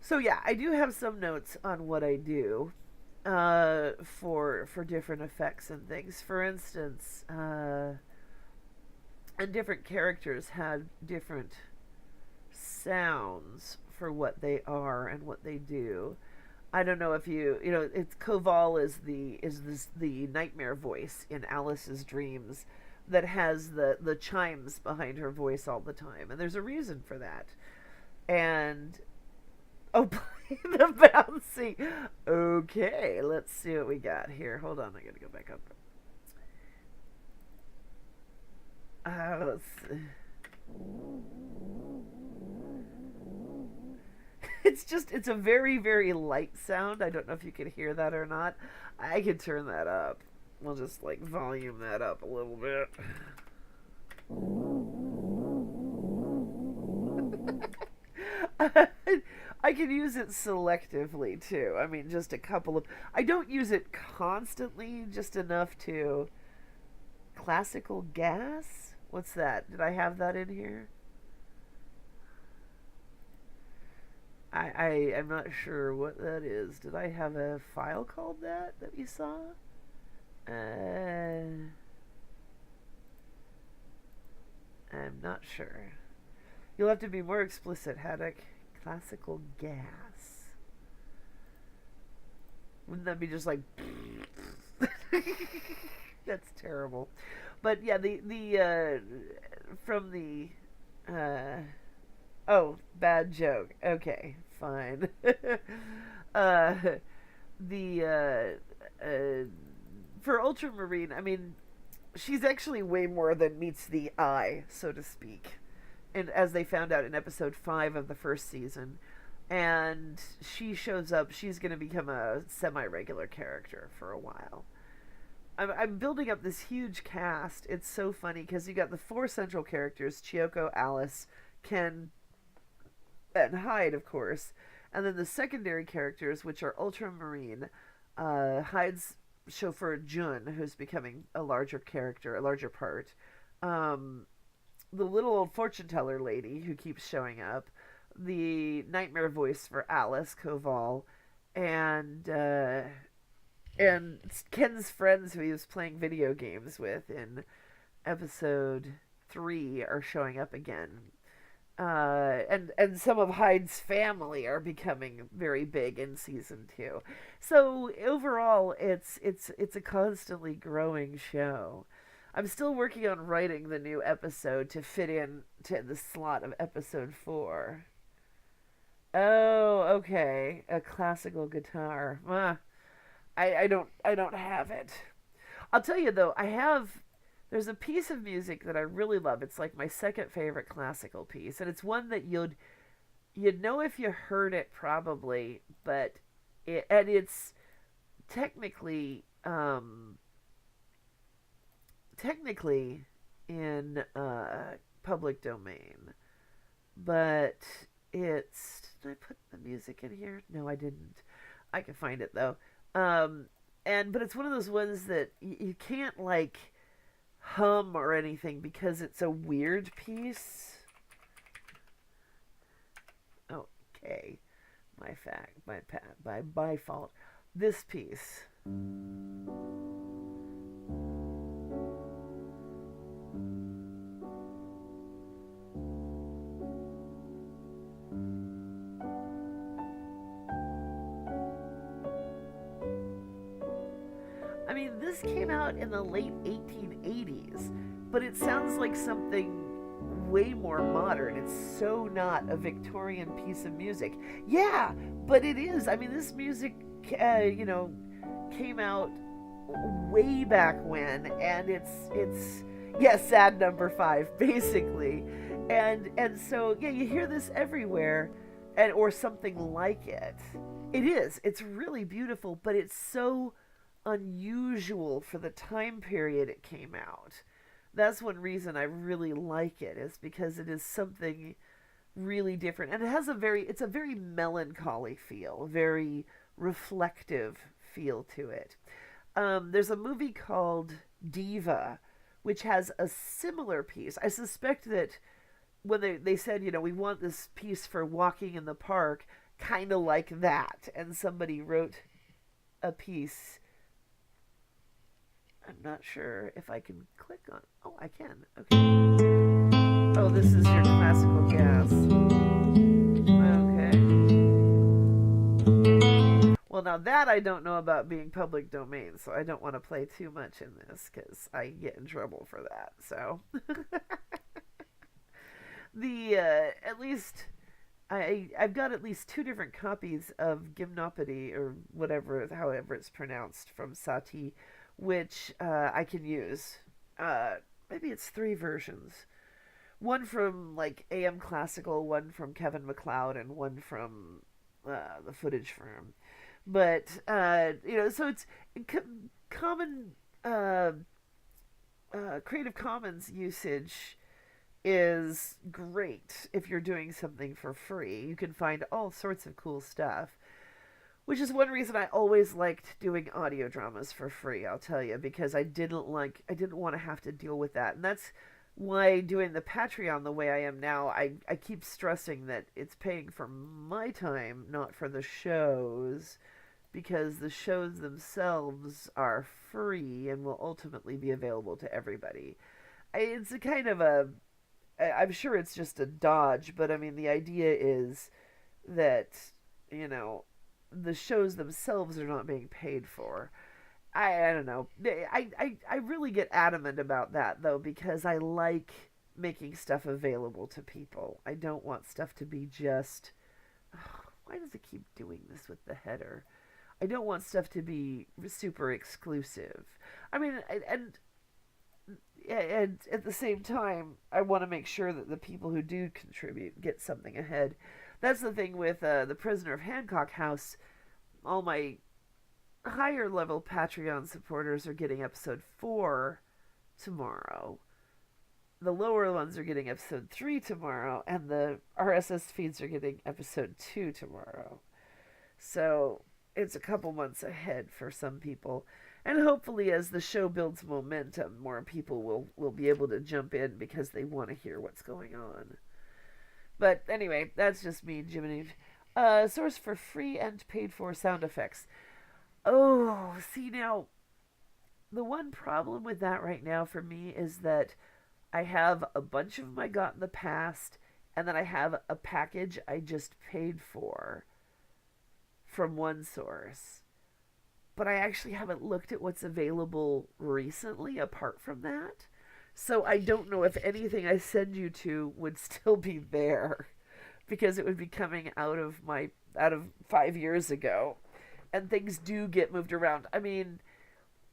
Speaker 1: So yeah, I do have some notes on what I do for different effects and things. For instance, and different characters had different sounds for what they are and what they do. I don't know if you know, it's Koval is the nightmare voice in Alice's dreams that has the chimes behind her voice all the time, and there's a reason for that. And oh, play the bouncy. Okay, let's see what we got here. Hold on, I gotta go back up. Let's see. It's a very, very light sound. I don't know if you can hear that or not. I can turn that up. We'll just like volume that up a little bit. I can use it selectively too. I mean, just a couple of. I don't use it constantly, just enough to. Classical gas? What's that? Did I have that in here? I am not sure what that is. Did I have a file called that we saw? I'm not sure. You'll have to be more explicit, Haddock. Classical gas. Wouldn't that be just like? That's terrible. But yeah, the from the uh, oh, bad joke. Okay, fine. uh, the for Ultramarine, I mean, she's actually way more than meets the eye, so to speak. And as they found out in episode 5 of the first season, and she shows up, she's going to become a semi-regular character for a while. I'm building up this huge cast. It's so funny because you got the 4 central characters: Chiyoko, Alice, Ken, and Hyde, of course, and then the secondary characters, which are Ultramarine, Hyde's chauffeur Jun, who's becoming a larger character, a larger part, um, the little old fortune teller lady who keeps showing up, the nightmare voice for Alice Koval, and and Ken's friends who he was playing video games with in episode 3 are showing up again. And some of Hyde's family are becoming very big in season 2. So overall, it's a constantly growing show. I'm still working on writing the new episode to fit in to the slot of episode 4. Oh, okay, a classical guitar. I don't have it. I'll tell you though, I have. There's a piece of music that I really love. It's like my second favorite classical piece, and it's one that you'd know if you heard it probably, but it's technically technically in public domain, but it's. Did I put the music in here? No, I didn't. I can find it though. Um, but it's one of those ones that you can't like hum or anything because it's a weird piece. Okay, my fault. This piece. I mean, this came out in the late 1880s, but it sounds like something way more modern. It's so not a Victorian piece of music. Yeah, but it is. I mean, this music, came out way back when, and it's yeah, sad number 5 basically, and so yeah, you hear this everywhere, and or something like it. It is. It's really beautiful, but it's so unusual for the time period it came out. That's one reason I really like it, is because it is something really different, and it's a very melancholy feel, very reflective feel to it. There's a movie called Diva, which has a similar piece. I suspect that when they said, we want this piece for walking in the park, kind of like that, and somebody wrote a piece. I'm not sure if I can click on. Oh, I can. Okay. Oh, this is your classical gas. Okay. Well, now that I don't know about being public domain, so I don't want to play too much in this because I get in trouble for that. So, the at least I've got at least 2 different copies of Gymnopédie, or however it's pronounced, from Satie, which I can use. Maybe it's 3 versions. One from like AM Classical, one from Kevin MacLeod, and one from the Footage Firm. But so it's common uh, Creative Commons usage is great if you're doing something for free. You can find all sorts of cool stuff, which is one reason I always liked doing audio dramas for free, I'll tell you, because I didn't want to have to deal with that. And that's why doing the Patreon the way I am now, I keep stressing that it's paying for my time, not for the shows, because the shows themselves are free and will ultimately be available to everybody. It's a kind of a I'm sure it's just a dodge, but I mean the idea is that, you know, the shows themselves are not being paid for. I don't know. I really get adamant about that though, because I like making stuff available to people. I don't want stuff to be just why does it keep doing this with the header? I don't want stuff to be super exclusive. I mean, and at the same time, I want to make sure that the people who do contribute get something ahead. That's the thing with the Prisoner of Hancock House. All my higher level Patreon supporters are getting episode 4 tomorrow. The lower ones are getting episode 3 tomorrow, and the RSS feeds are getting episode 2 tomorrow. So it's a couple months ahead for some people. And hopefully, as the show builds momentum, more people will be able to jump in because they want to hear what's going on. But anyway, that's just me, Jiminy. Source for free and paid for sound effects. Oh, see now, the one problem with that right now for me is that I have a bunch of them I got in the past, and then I have a package I just paid for from one source. But I actually haven't looked at what's available recently apart from that. So I don't know if anything I send you to would still be there because it would be coming out of 5 years ago. And things do get moved around. I mean,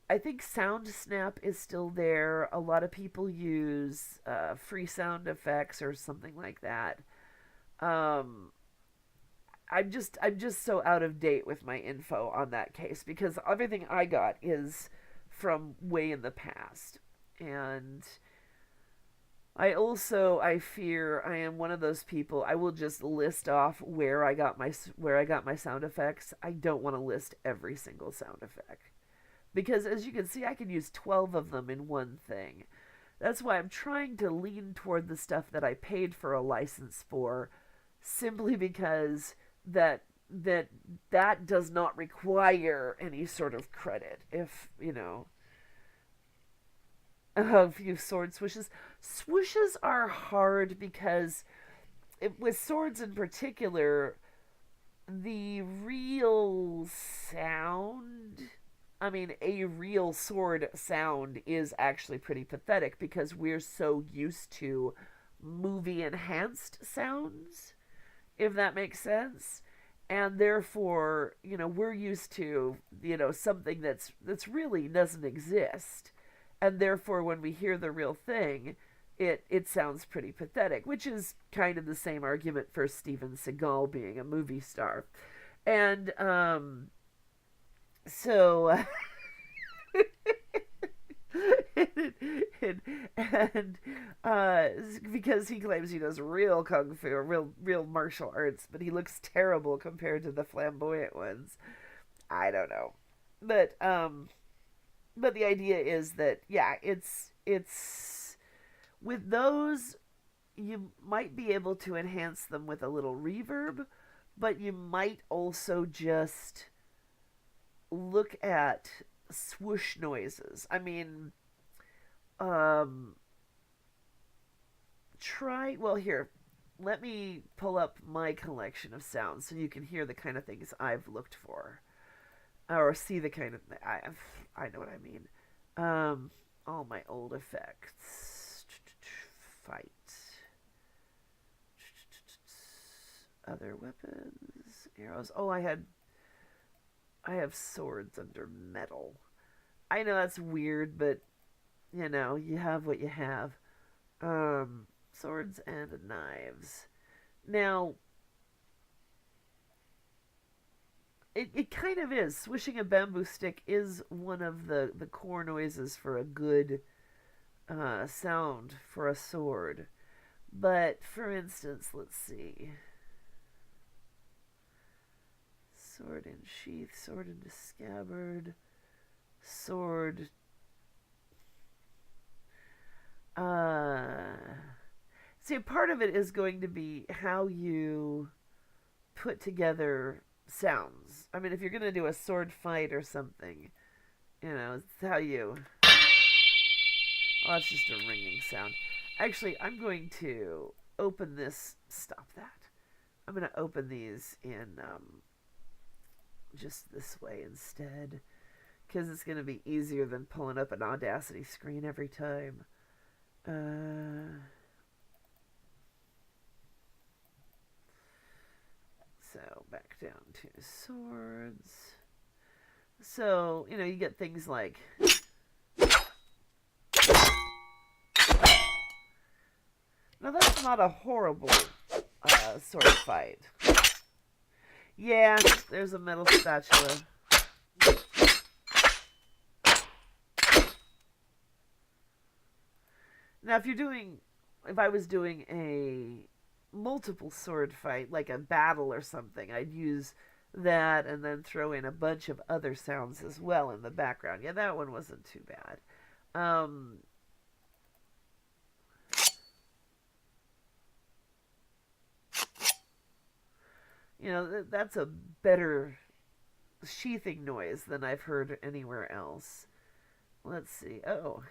Speaker 1: I think SoundSnap is still there. A lot of people use free sound effects or something like that. Um, I'm just so out of date with my info on that case because everything I got is from way in the past. And I fear I am one of those people. I will just list off where I got my sound effects. I don't want to list every single sound effect because as you can see I can use 12 of them in one thing. That's why I'm trying to lean toward the stuff that I paid for a license for simply because that that does not require any sort of credit if you know a few sword swooshes are hard because with swords in particular the real sound I mean a real sword sound is actually pretty pathetic because we're so used to movie enhanced sounds if that makes sense. And therefore, you know, we're used to, you know, something that's really doesn't exist. And therefore when we hear the real thing, it sounds pretty pathetic, which is kind of the same argument for Steven Seagal being a movie star. And so and, and because he claims he does real kung fu, or real martial arts, but he looks terrible compared to the flamboyant ones. I don't know, but the idea is that yeah, it's with those you might be able to enhance them with a little reverb, but you might also just look at swoosh noises. I mean, um, well, here, let me pull up my collection of sounds so you can hear the kind of things I've looked for. Or see the kind of. I know what I mean. All my old effects. Fight. Other weapons. Arrows. Oh, I have swords under metal. I know that's weird, but you know, you have what you have. Swords and knives. Now, it kind of is. Swishing a bamboo stick is one of the core noises for a good sound for a sword. But for instance, let's see. Sword in sheath, sword into scabbard, sword. Uh, See, part of it is going to be how you put together sounds. I mean, if you're going to do a sword fight or something, it's how you. Oh, that's just a ringing sound. Actually, I'm going to open this. Stop that. I'm going to open these in just this way instead, because it's going to be easier than pulling up an Audacity screen every time. So back down to swords. So, you get things like. Now that's not a horrible sword fight. Yeah, there's a metal spatula. Now, if I was doing a multiple sword fight, like a battle or something, I'd use that and then throw in a bunch of other sounds as well in the background. Yeah, that one wasn't too bad. That's a better sheathing noise than I've heard anywhere else. Let's see. Oh.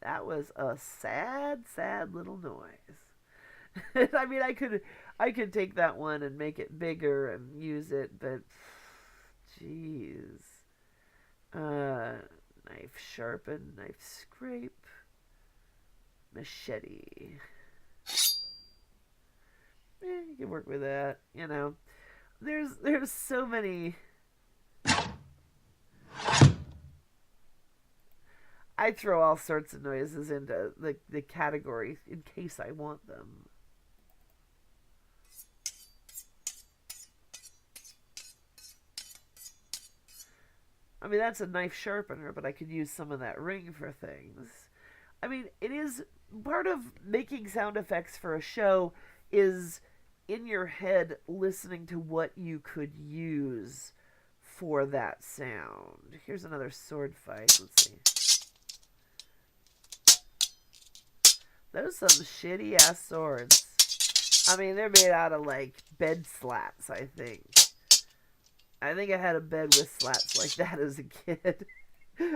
Speaker 1: That was a sad, sad little noise. I mean, I could take that one and make it bigger and use it, but jeez. Knife sharpen, knife scrape, machete. You can work with that. There's so many. I throw all sorts of noises into the category in case I want them. I mean, that's a knife sharpener, but I could use some of that ring for things. I mean, it is part of making sound effects for a show is in your head listening to what you could use for that sound. Here's another sword fight. Let's see. Those some shitty ass swords. I mean, they're made out of like bed slats, I think. I think I had a bed with slats like that as a kid.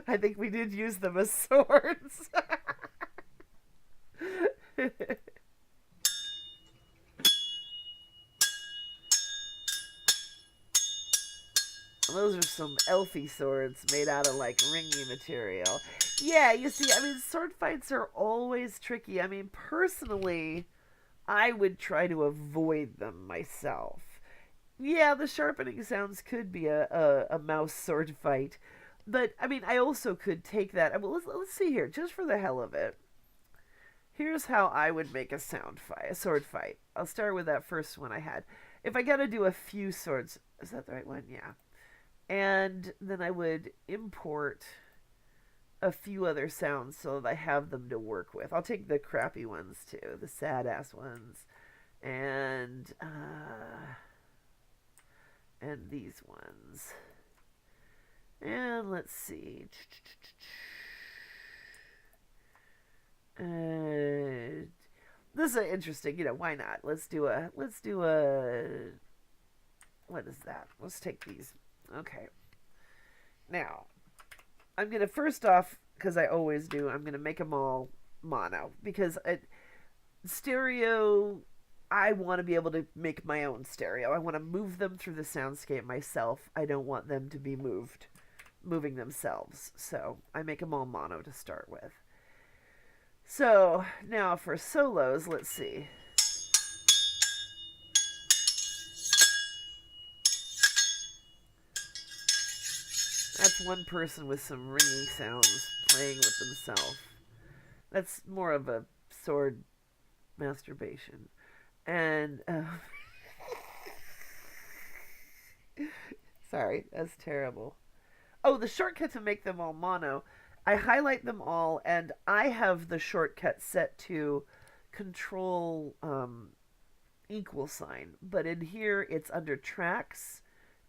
Speaker 1: I think we did use them as swords. Those are some elfy swords made out of like ringy material. Yeah, you see, I mean, sword fights are always tricky. I mean, personally, I would try to avoid them myself. Yeah, the sharpening sounds could be a mouse sword fight. But, I mean, I also could take that. Well, let's see here, just for the hell of it. Here's how I would make a sword fight. I'll start with that first one I had. If I gotta do a few swords, is that the right one? Yeah. And then I would import a few other sounds so that I have them to work with. I'll take the crappy ones too, the sad ass ones, and these ones. And let's see. This is interesting. Why not? Let's do a. What is that? Let's take these. Okay. Now, I'm going to first off, because I always do, I'm going to make them all mono. Because stereo, I want to be able to make my own stereo. I want to move them through the soundscape myself. I don't want them to be moving themselves. So I make them all mono to start with. So now for solos, let's see. That's one person with some ringing sounds playing with themselves. That's more of a sword masturbation. And sorry, that's terrible. Oh, the shortcut to make them all mono. I highlight them all, and I have the shortcut set to control equal sign. But in here, it's under tracks,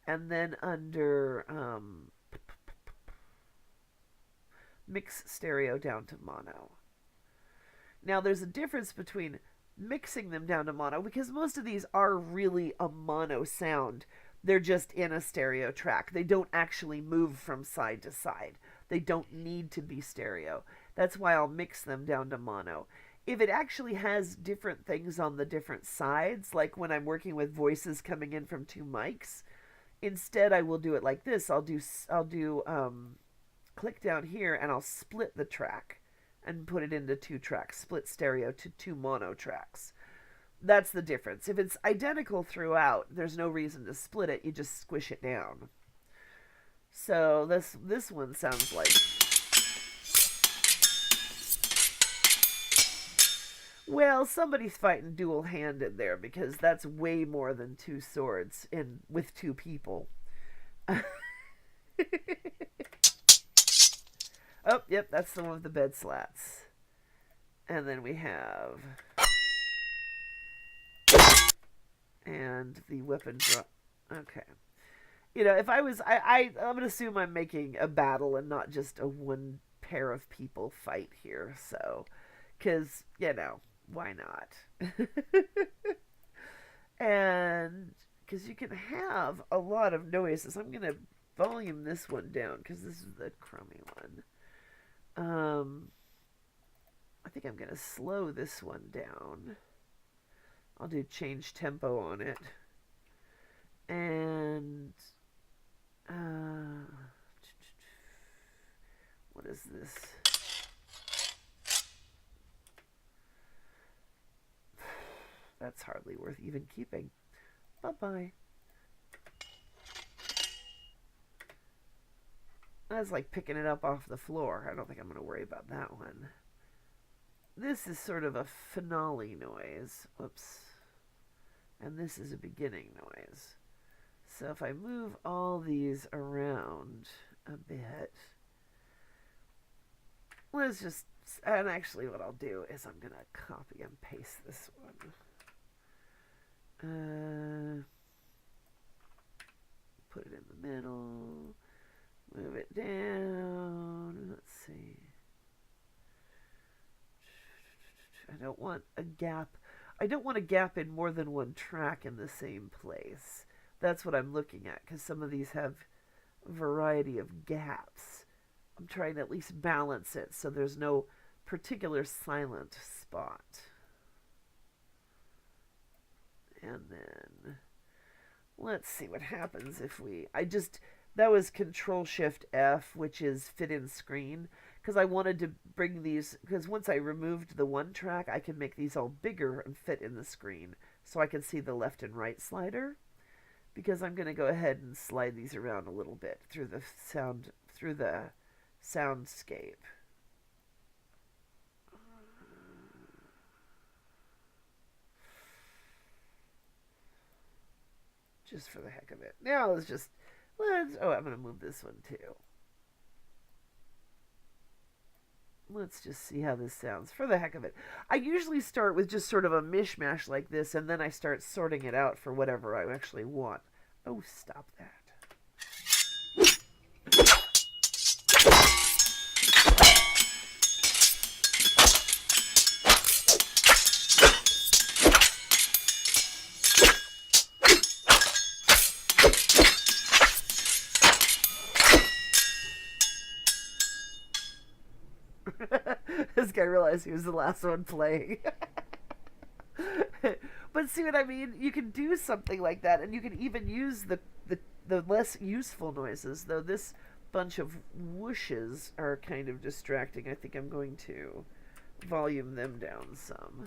Speaker 1: and then under mix stereo down to mono. Now, there's a difference between mixing them down to mono because most of these are really a mono sound. They're just in a stereo track. They don't actually move from side to side. They don't need to be stereo. That's why I'll mix them down to mono. If it actually has different things on the different sides, like when I'm working with voices coming in from two mics, instead I will do it like this. I'll click down here and I'll split the track and put it into two tracks, split stereo to two mono tracks. That's the difference. If it's identical throughout, there's no reason to split it. You just squish it down. So this one sounds like, well, somebody's fighting dual-handed there because that's way more than two swords in with two people. Oh, yep, that's the one with the bed slats. And then we have, and the weapon drop. Okay. You know, if I was, I'm gonna assume I'm making a battle and not just a one pair of people fight here. So, because you know, why not? And because you can have a lot of noises. I'm gonna volume this one down because this is the crummy one. I think I'm gonna slow this one down. I'll do change tempo on it. And what is this? That's hardly worth even keeping. Bye-bye. That's like picking it up off the floor. I don't think I'm going to worry about that one. This is sort of a finale noise. Whoops. And this is a beginning noise. So if I move all these around a bit, let's just, and actually what I'll do is I'm going to copy and paste this one. Put it in the middle. Move it down. Let's see. I don't want a gap. I don't want a gap in more than one track in the same place. That's what I'm looking at, because some of these have a variety of gaps. I'm trying to at least balance it so there's no particular silent spot. And then let's see what happens if we, that was Control Shift F, which is fit in screen, because I wanted to bring these, because once I removed the one track, I can make these all bigger and fit in the screen, so I can see the left and right slider, because I'm going to go ahead and slide these around a little bit through the soundscape. Just for the heck of it. Now I'm going to move this one too. Let's just see how this sounds for the heck of it. I usually start with just sort of a mishmash like this, and then I start sorting it out for whatever I actually want. Oh, stop that. This guy realized he was the last one playing. But see what I mean? You can do something like that, and you can even use the less useful noises, though this bunch of whooshes are kind of distracting. I think I'm going to volume them down some.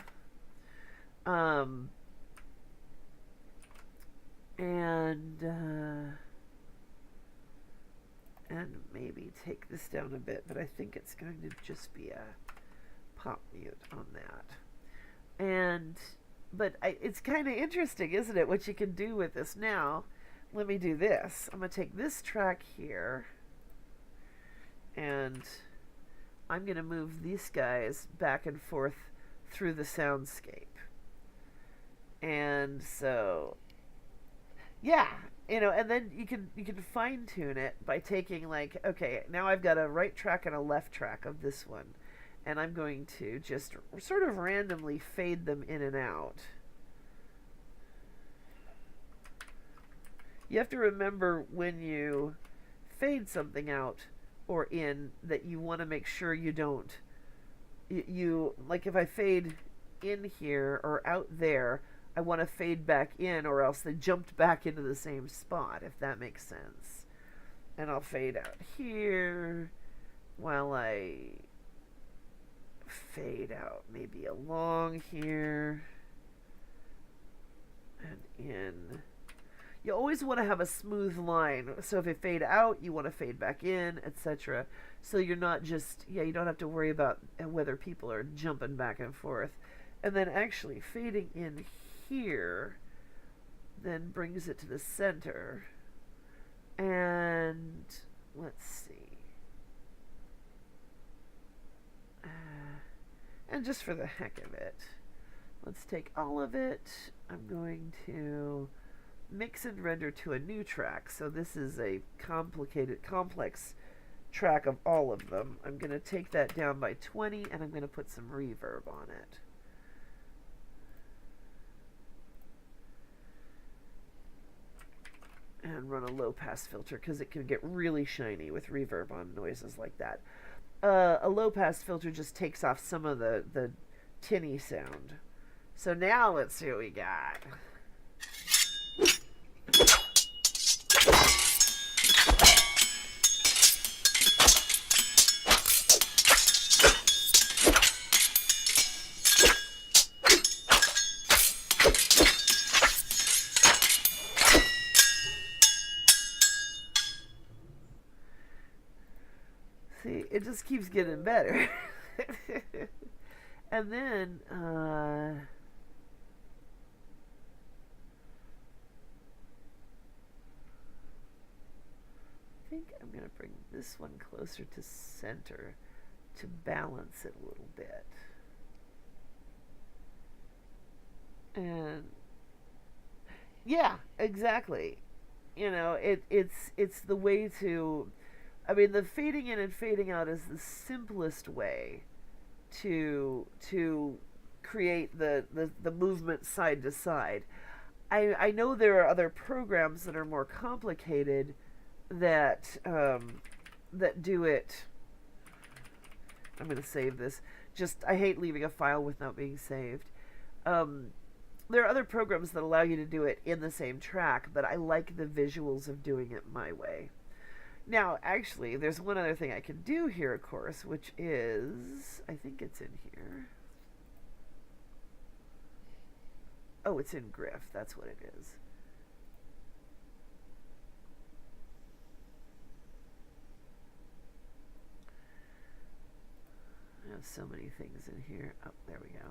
Speaker 1: And maybe take this down a bit, but I think it's going to just be a pop mute on that. And It's kind of interesting, isn't it, what you can do with this. Now, let me do this. I'm going to take this track here, and I'm going to move these guys back and forth through the soundscape. And so, yeah, and then you can fine tune it by taking, like, okay, now I've got a right track and a left track of this one, and I'm going to just sort of randomly fade them in and out. You have to remember when you fade something out or in that you want to make sure you don't. You like, if I fade in here or out there, I want to fade back in, or else they jumped back into the same spot, if that makes sense. And I'll fade out here while I fade out maybe along here and in. You always want to have a smooth line. So if you fade out, you want to fade back in, etc. So you're not just, you don't have to worry about whether people are jumping back and forth. And then actually fading in here then brings it to the center. And let's see. And just for the heck of it, let's take all of it. I'm going to mix and render to a new track. So this is a complex track of all of them. I'm going to take that down by 20, and I'm going to put some reverb on it. And run a low pass filter, because it can get really shiny with reverb on noises like that. A low pass filter just takes off some of the tinny sound. So now let's see what we got. See, it just keeps getting better. And then, I think I'm going to bring this one closer to center to balance it a little bit. And yeah, exactly. It's the way to. I mean, the fading in and fading out is the simplest way to create the movement side to side. I know there are other programs that are more complicated that that do it. I'm going to save this. Just, I hate leaving a file without being saved. There are other programs that allow you to do it in the same track, but I like the visuals of doing it my way. Now, actually, there's one other thing I can do here, of course, which is, I think it's in here. Oh, it's in Griff. That's what it is. I have so many things in here. Oh, there we go.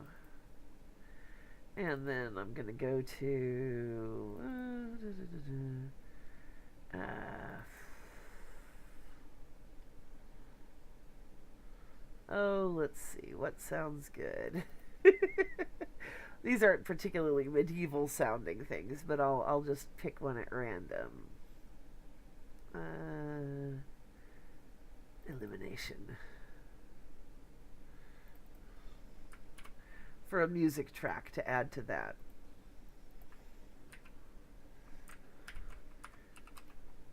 Speaker 1: And then I'm going to go to... oh, let's see. What sounds good? These aren't particularly medieval sounding things, but I'll just pick one at random. Elimination. For a music track to add to that.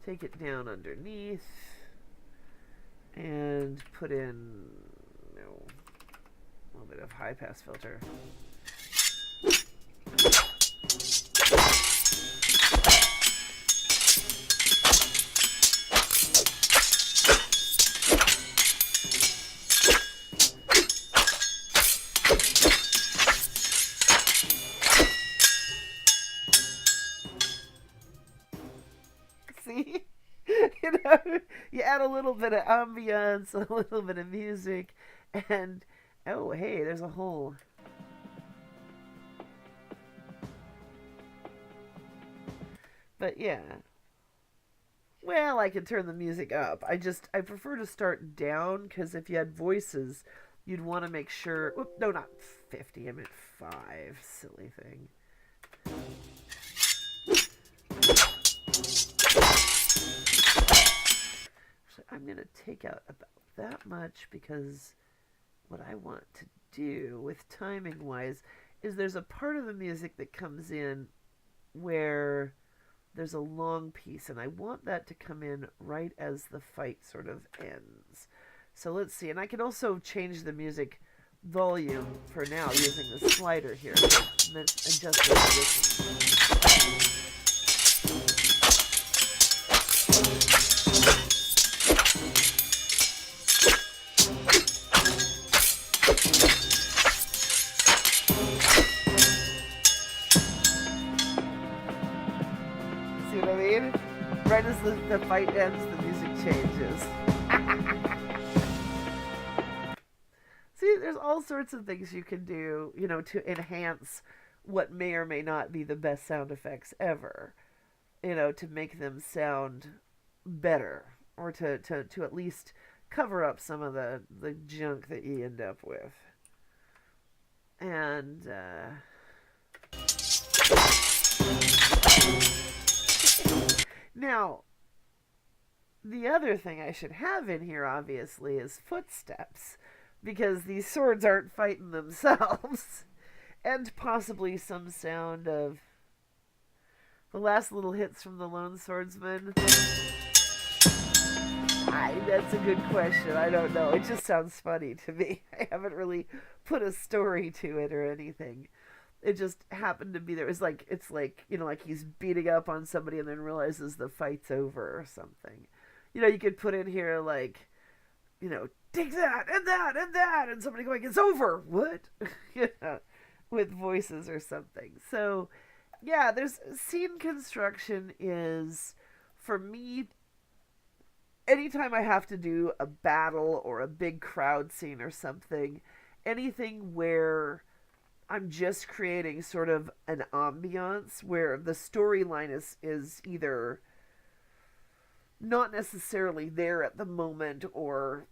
Speaker 1: Take it down underneath and put in a little bit of high pass filter. See? You add a little bit of ambiance, a little bit of music, and oh, hey, there's a hole. But yeah. Well, I can turn the music up. I prefer to start down because if you had voices, you'd want to make sure. Whoop, no, not 50. I meant 5. Silly thing. So I'm going to take out about that much because what I want to do with timing wise is there's a part of the music that comes in where there's a long piece, and I want that to come in right as the fight sort of ends. So let's see, and I can also change the music volume for now using the slider here. And then adjust the listen. See what I mean? Right as the fight ends, the music changes. See, there's all sorts of things you can do, to enhance what may or may not be the best sound effects ever, to make them sound better or to at least cover up some of the junk that you end up with. And, now, the other thing I should have in here, obviously, is footsteps, because these swords aren't fighting themselves. And possibly some sound of the last little hits from the lone swordsman. That's a good question. I don't know. It just sounds funny to me. I haven't really put a story to it or anything. It just happened to be there. It's like he's beating up on somebody and then realizes the fight's over or something. You could put in here like, take that and that and that, and somebody going, it's over. What? With voices or something. So, yeah, there's scene construction is, for me, anytime I have to do a battle or a big crowd scene or something, anything where I'm just creating sort of an ambiance where the storyline is either not necessarily there at the moment, or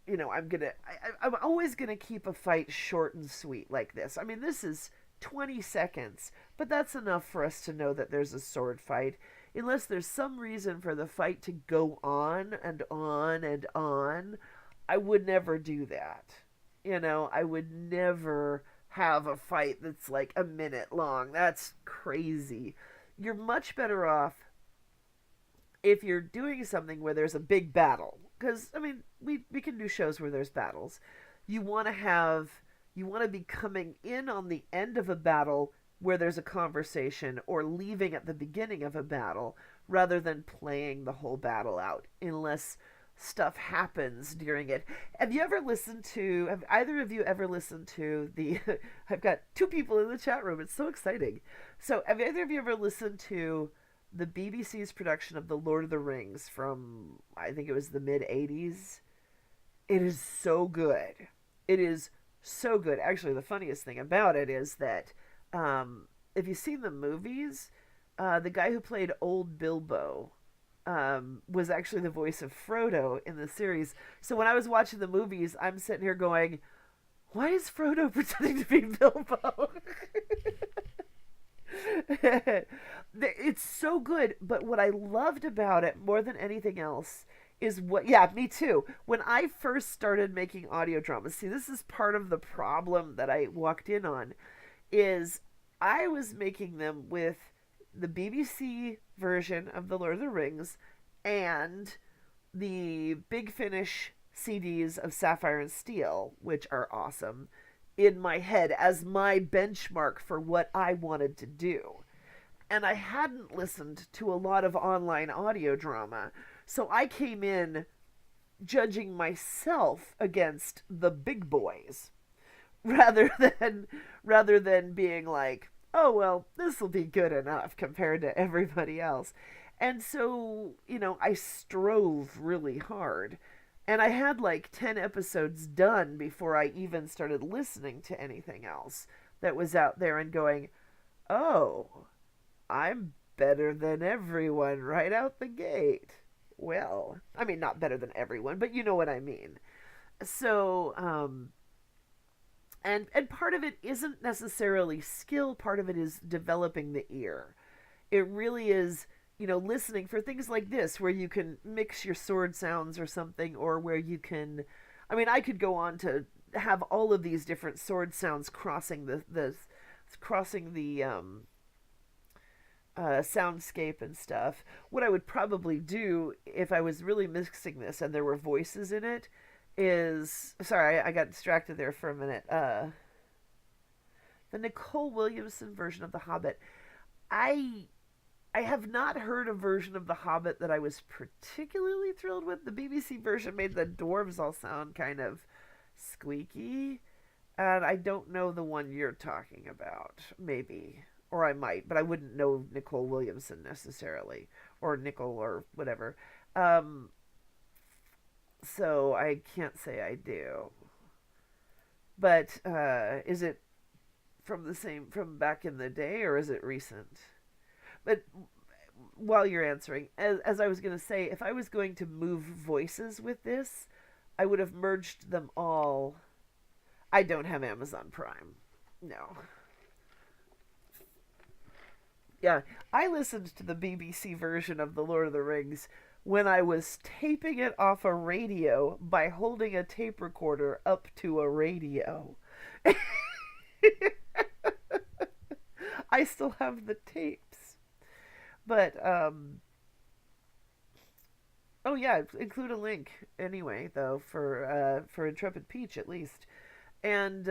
Speaker 1: I'm always gonna keep a fight short and sweet like this. I mean, this is 20 seconds, but that's enough for us to know that there's a sword fight, unless there's some reason for the fight to go on and on and on. I would never do that. I would never have a fight that's like a minute long. That's crazy. You're much better off if you're doing something where there's a big battle. Because, I mean, we can do shows where there's battles. You want to be coming in on the end of a battle where there's a conversation, or leaving at the beginning of a battle, rather than playing the whole battle out, unless stuff happens during it. Have either of you ever listened to the, I've got 2 people in the chat room, it's so exciting. So, have either of you ever listened to the BBC's production of The Lord of the Rings from, I think it was the mid-80s? It is so good. It is so good. Actually, the funniest thing about it is that, if you've seen the movies, the guy who played Old Bilbo was actually the voice of Frodo in the series. So when I was watching the movies, I'm sitting here going, why is Frodo pretending to be Bilbo? It's so good, but what I loved about it more than anything else is yeah, me too. When I first started making audio dramas, see, this is part of the problem that I walked in on, is I was making them with the BBC version of The Lord of the Rings and the Big Finish CDs of Sapphire and Steel, which are awesome, in my head as my benchmark for what I wanted to do. And I hadn't listened to a lot of online audio drama, so I came in judging myself against the big boys, rather than being like, oh well, this will be good enough compared to everybody else. And so, I strove really hard. And I had like 10 episodes done before I even started listening to anything else that was out there, and going, oh, I'm better than everyone right out the gate. Well, I mean, not better than everyone, but you know what I mean. So, and part of it isn't necessarily skill, part of it is developing the ear. It really is, listening for things like this where you can mix your sword sounds or something, or where you can, I mean, I could go on to have all of these different sword sounds crossing the soundscape and stuff. What I would probably do if I was really mixing this and there were voices in it is, sorry, I got distracted there for a minute. The Nicole Williamson version of The Hobbit. I I have not heard a version of The Hobbit that I was particularly thrilled with. The BBC version made the dwarves all sound kind of squeaky, and I don't know the one you're talking about. Maybe. Or I might, but I wouldn't know Nicole Williamson necessarily, or Nicole, or whatever. Um, so I can't say I do. But is it from back in the day, or is it recent? But while you're answering, as I was going to say, if I was going to move voices with this, I would have merged them all. I don't have Amazon Prime. No. Yeah, I listened to the BBC version of The Lord of the Rings when I was taping it off a radio by holding a tape recorder up to a radio. I still have the tapes. But oh yeah, include a link anyway though for Intrepid Peach at least. And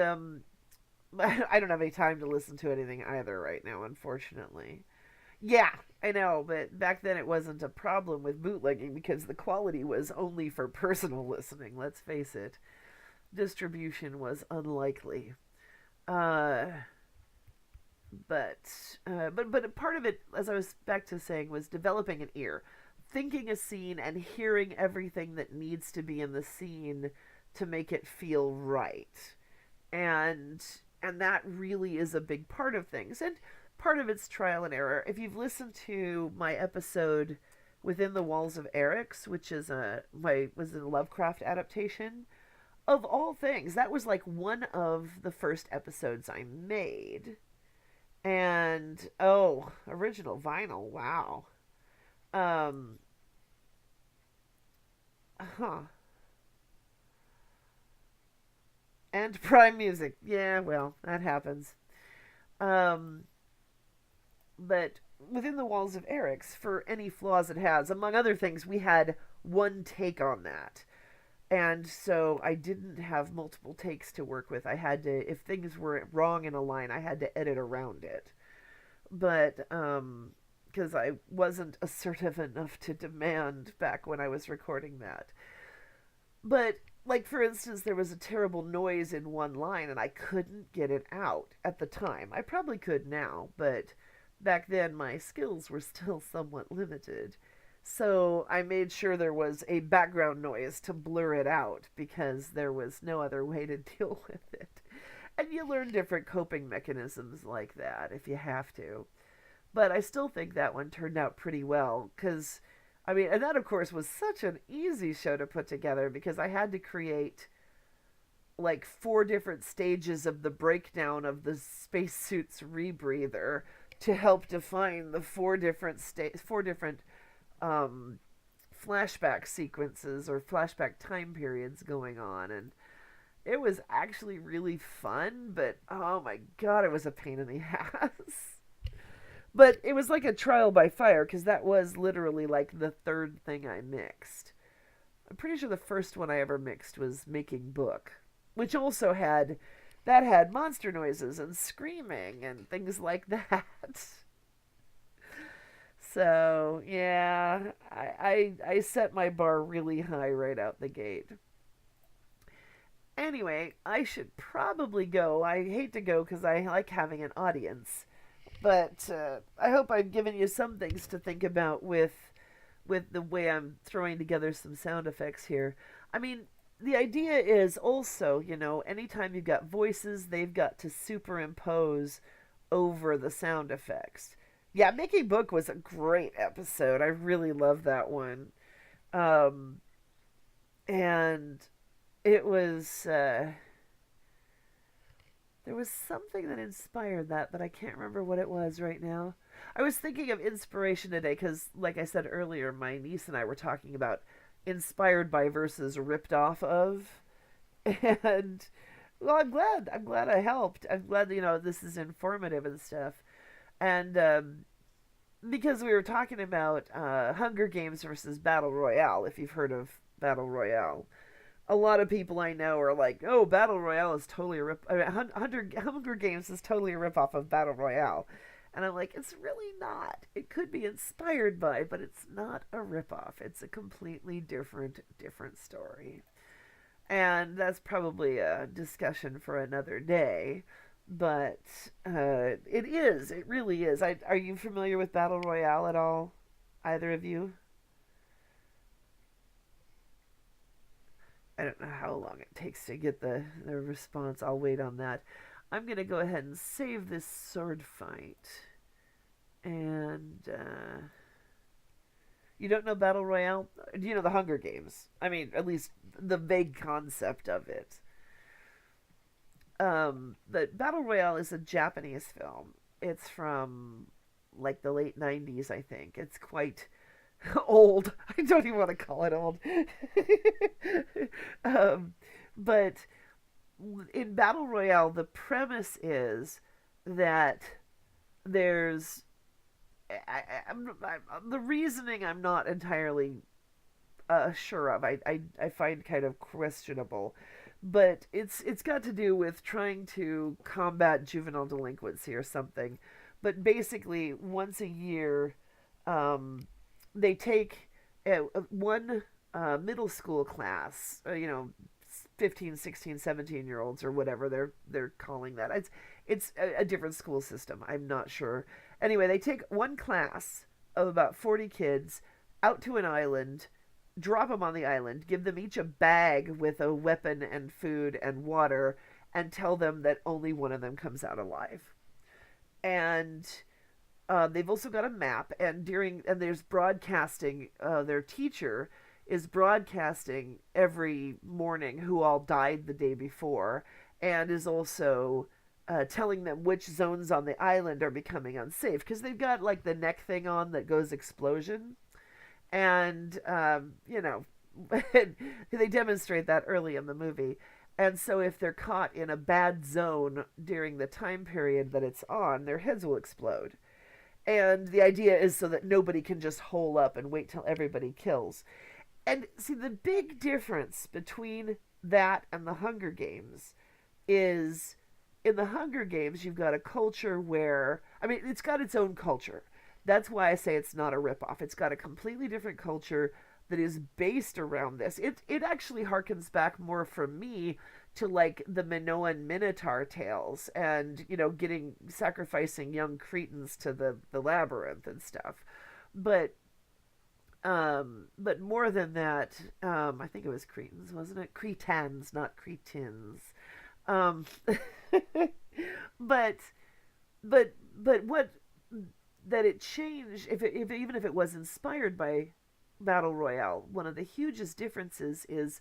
Speaker 1: I don't have any time to listen to anything either right now, unfortunately. Yeah, I know, but back then it wasn't a problem with bootlegging because the quality was only for personal listening, let's face it. Distribution was unlikely. Uh, but part of it, as I was back to saying, was developing an ear, thinking a scene and hearing everything that needs to be in the scene to make it feel right. And that really is a big part of things. And part of it's trial and error. If you've listened to my episode Within the Walls of Eric's, which is was a Lovecraft adaptation, of all things, that was like one of the first episodes I made. And oh, original vinyl, wow. Um huh. And Prime Music. Yeah, well, that happens. Um but Within the Walls of Eric's, for any flaws it has, among other things, we had one take on that. And so I didn't have multiple takes to work with. I had to, if things were wrong in a line, I had to edit around it. But because I wasn't assertive enough to demand back when I was recording that. But like for instance, there was a terrible noise in one line and I couldn't get it out at the time. I probably could now, but back then my skills were still somewhat limited. So I made sure there was a background noise to blur it out because there was no other way to deal with it. And you learn different coping mechanisms like that if you have to. But I still think that one turned out pretty well because, I mean, and that of course was such an easy show to put together because I had to create like 4 different stages of the breakdown of the spacesuit's rebreather to help define the 4 different um, flashback sequences or flashback time periods going on. And it was actually really fun, but oh my god, it was a pain in the ass. But it was like a trial by fire because that was literally like the third thing I mixed. I'm pretty sure the first one I ever mixed was Making Book, which also had monster noises and screaming and things like that. So yeah, I set my bar really high right out the gate. Anyway, I should probably go. I hate to go because I like having an audience, but I hope I've given you some things to think about with the way I'm throwing together some sound effects here. I mean, the idea is also, anytime you've got voices, they've got to superimpose over the sound effects. Yeah, Making Book was a great episode. I really love that one. Um, and it was there was something that inspired that, but I can't remember what it was right now. I was thinking of inspiration today because, like I said earlier, my niece and I were talking about inspired by versus ripped off of, and well, I'm glad I helped. I'm glad this is informative and stuff, and because we were talking about Hunger Games versus Battle Royale. If you've heard of Battle Royale, a lot of people I know are like, "Oh, Battle Royale is totally a rip. I mean, Hunger Games is totally a rip off of Battle Royale," and I'm like, "It's really not. It could be inspired by, but it's not a rip off. It's a completely different story." And that's probably a discussion for another day. But it is. It really is. Are you familiar with Battle Royale at all? Either of you? I don't know how long it takes to get the response. I'll wait on that. I'm going to go ahead and save this sword fight. And you don't know Battle Royale? Do you know the Hunger Games? I mean, at least the vague concept of it. But Battle Royale is a Japanese film. It's from like the late 90s, I think. It's quite old. I don't even want to call it old. um, but in Battle Royale, the premise is that there's the reasoning I'm not entirely sure of. I find kind of questionable, but it's got to do with trying to combat juvenile delinquency or something. But basically, once a year, um, they take one middle school class, 15, 16, 17 year olds or whatever they're calling that. It's a different school system. I'm not sure. Anyway, they take one class of about 40 kids out to an island, drop them on the island, give them each a bag with a weapon and food and water, and tell them that only one of them comes out alive. And they've also got a map, and there's broadcasting. Their teacher is broadcasting every morning who all died the day before, and is also telling them which zones on the island are becoming unsafe because they've got like the neck thing on that goes explosion, and they demonstrate that early in the movie. And so, if they're caught in a bad zone during the time period that it's on, their heads will explode. And the idea is so that nobody can just hole up and wait till everybody kills. And see, the big difference between that and the Hunger Games is in the Hunger Games, you've got a culture where, I mean, it's got its own culture. That's why I say it's not a ripoff. It's got a completely different culture that is based around this. It actually harkens back more for me to like the Minoan Minotaur tales and, getting sacrificing young cretins to the labyrinth and stuff. But but more than that, I think it was cretins, wasn't it? Cretans, not cretins. Um, but but what that it changed if even if it was inspired by battle royale, one of the hugest differences is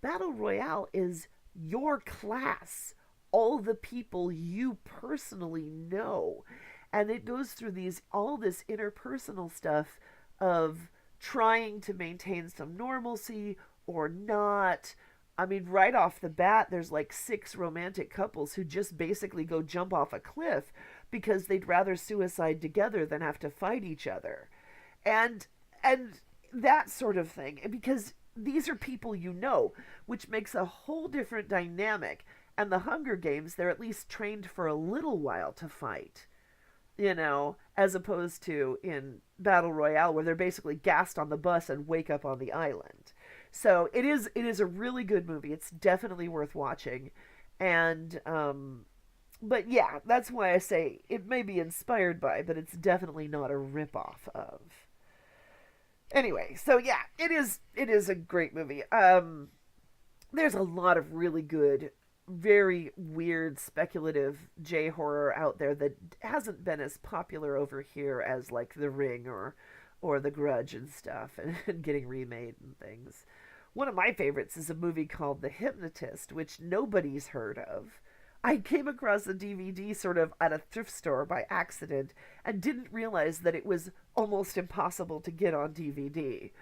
Speaker 1: battle royale is your class, all the people you personally know, and it goes through these all this interpersonal stuff of trying to maintain some normalcy or not. I mean, right off the bat, there's like six romantic couples who just basically go jump off a cliff because they'd rather suicide together than have to fight each other. And and that sort of thing. Because these are people you know, which makes a whole different dynamic. And the Hunger Games, they're at least trained for a little while to fight, as opposed to in Battle Royale where they're basically gassed on the bus and wake up on the island. So it is a really good movie. It's definitely worth watching. And but yeah, that's why I say it may be inspired by, but it's definitely not a ripoff of. Anyway, so yeah, it is a great movie. There's a lot of really good very weird speculative J horror out there that hasn't been as popular over here as like The Ring or The Grudge and stuff, and getting remade and things. One of my favorites is a movie called The Hypnotist, which nobody's heard of. I came across a DVD sort of at a thrift store by accident and didn't realize that it was almost impossible to get on DVD.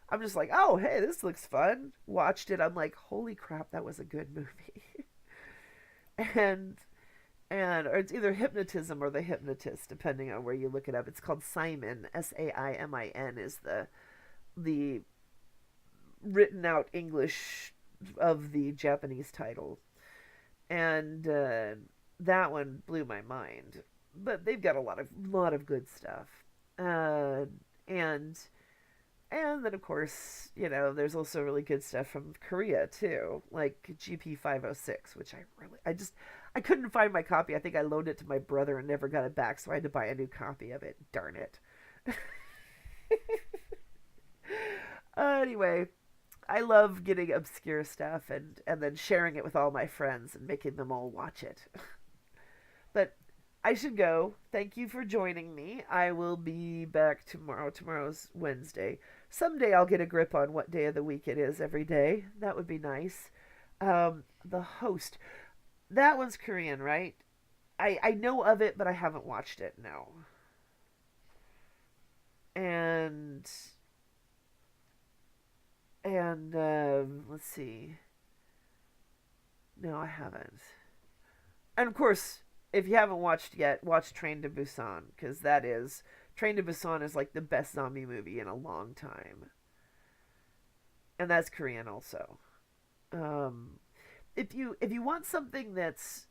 Speaker 1: I'm just like, oh, hey, this looks fun. Watched it. I'm like, holy crap, that was a good movie. and or it's either Hypnotism or The Hypnotist, depending on where you look it up. It's called Simon. Saimin is the written out English of the Japanese title, and that one blew my mind. But they've got a lot of good stuff, and then of course, there's also really good stuff from Korea too, like GP506, which I couldn't find my copy. I think I loaned it to my brother and never got it back, so I had to buy a new copy of it. Darn it. Anyway, I love getting obscure stuff and then sharing it with all my friends and making them all watch it. But I should go. Thank you for joining me. I will be back tomorrow. Tomorrow's Wednesday. Someday I'll get a grip on what day of the week it is every day. That would be nice. The Host. That one's Korean, right? I know of it, but I haven't watched it, no. And let's see. No, I haven't. And of course, if you haven't watched yet, watch Train to Busan, because Train to Busan is like the best zombie movie in a long time, and that's Korean also. Um, if you want something that's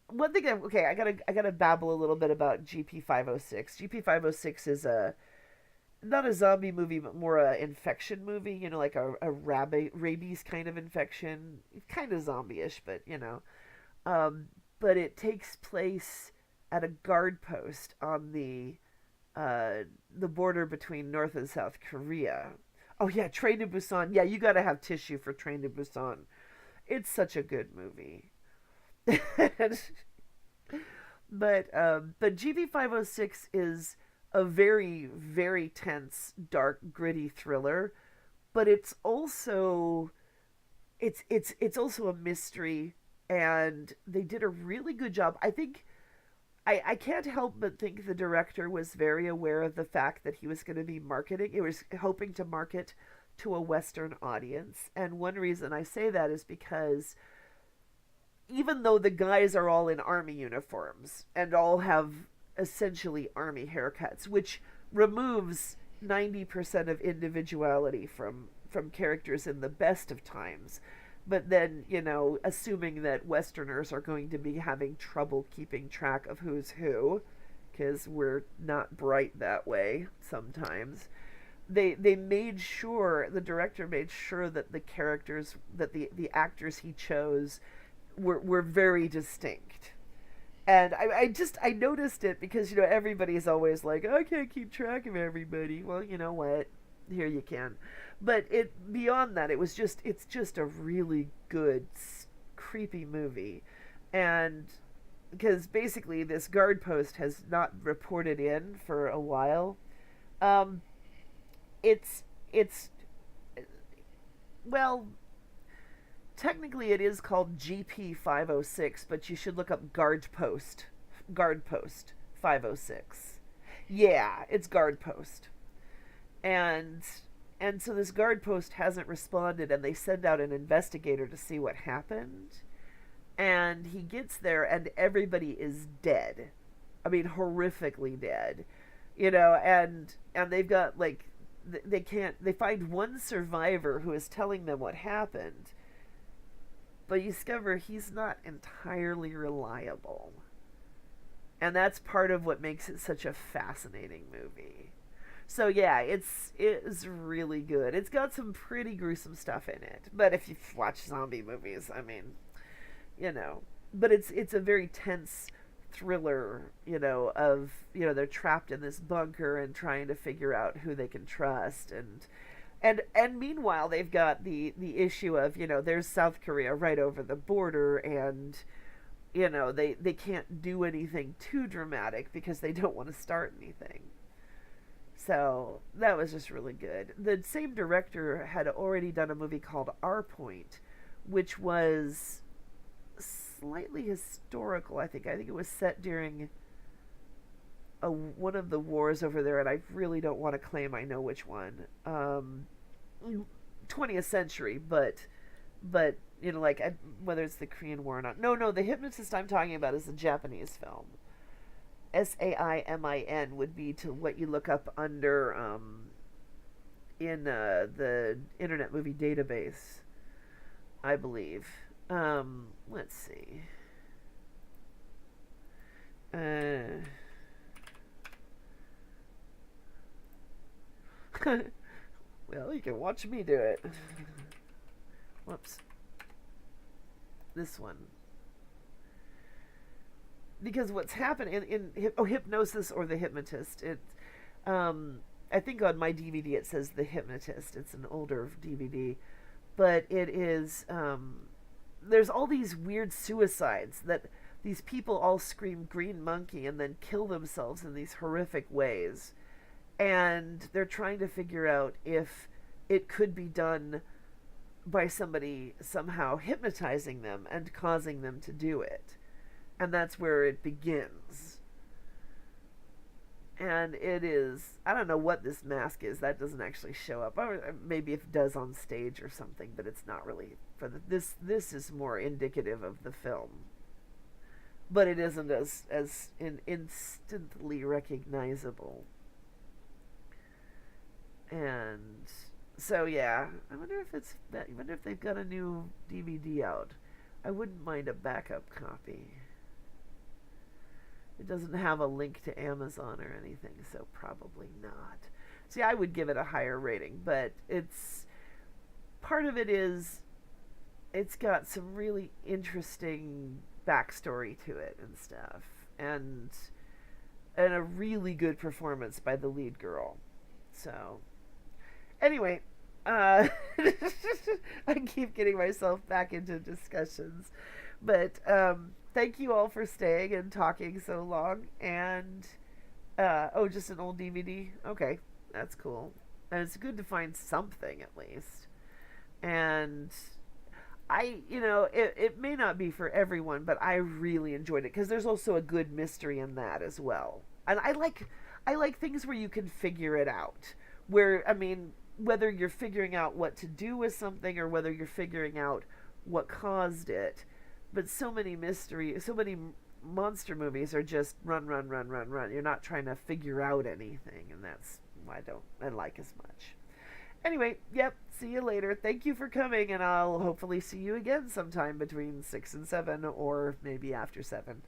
Speaker 1: one thing, okay, I gotta babble a little bit about GP506. GP506 is a not a zombie movie, but more a infection movie. Like a rabies kind of infection, kind of zombie-ish, but Um, but it takes place at a guard post on the border between North and South Korea. Oh yeah, Train to Busan. Yeah, you got to have tissue for Train to Busan. It's such a good movie. But GB506 is a very very tense, dark, gritty thriller, but it's also a mystery, and they did a really good job. I think I can't help but think the director was very aware of the fact that he was going to be marketing. He was hoping to market to a Western audience. And one reason I say that is because even though the guys are all in army uniforms and all have essentially army haircuts, which removes 90% of individuality from characters in the best of times. But then, assuming that Westerners are going to be having trouble keeping track of who's who, because we're not bright that way sometimes, they made sure, the director made sure that the characters, that the actors he chose were very distinct. And I noticed it because, everybody's always like, I can't keep track of everybody. Well, you know what? Here you can. But beyond that, it's just a really good, creepy movie. And because basically this guard post has not reported in for a while. Um, it's well, technically it is called GP506, but you should look up Guard Post 506. Yeah, it's Guard Post. And so this guard post hasn't responded, and they send out an investigator to see what happened. And he gets there and everybody is dead. I mean, horrifically dead. And they've got like they find one survivor who is telling them what happened, but you discover he's not entirely reliable. And that's part of what makes it such a fascinating movie. So yeah, it's really good. It's got some pretty gruesome stuff in it. But if you watch zombie movies, I mean, you know, but it's a very tense thriller, of they're trapped in this bunker and trying to figure out who they can trust, and And meanwhile they've got the issue of, there's South Korea right over the border, and they can't do anything too dramatic because they don't want to start anything. So that was just really good. The same director had already done a movie called Our Point, which was slightly historical. I think it was set during one of the wars over there, and I really don't want to claim I know which one. 20th century, but like, whether it's the Korean War or not. No, no, the Hypnotist I'm talking about is a Japanese film. Saimin would be to what you look up under in the Internet Movie Database, I believe. Let's see. Well, you can watch me do it. Whoops. This one. Because what's happened in Hypnosis or The Hypnotist, I think on my DVD it says The Hypnotist. It's an older DVD, but it is there's all these weird suicides that these people all scream green monkey and then kill themselves in these horrific ways, and they're trying to figure out if it could be done by somebody somehow hypnotizing them and causing them to do it. And that's where it begins. And it is, I don't know what this mask is. That doesn't actually show up. Or maybe it does on stage or something, but it's not really for this is more indicative of the film. But it isn't as instantly recognizable. And so yeah, I wonder if they've got a new DVD out. I wouldn't mind a backup copy. It doesn't have a link to Amazon or anything, so probably not. See, I would give it a higher rating, but it's part of it is it's got some really interesting backstory to it and stuff, and a really good performance by the lead girl. So anyway, I keep getting myself back into discussions, but thank you all for staying and talking so long. And oh, just an old DVD. Okay, that's cool. And it's good to find something at least. And it may not be for everyone, but I really enjoyed it because there's also a good mystery in that as well. And I like things where you can figure it out. Where, I mean, whether you're figuring out what to do with something or whether you're figuring out what caused it. But so many monster movies are just run, run, run, run, run. You're not trying to figure out anything, and that's why I like as much. Anyway, yep, see you later. Thank you for coming, and I'll hopefully see you again sometime between 6 and 7, or maybe after 7.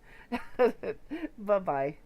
Speaker 1: Bye-bye.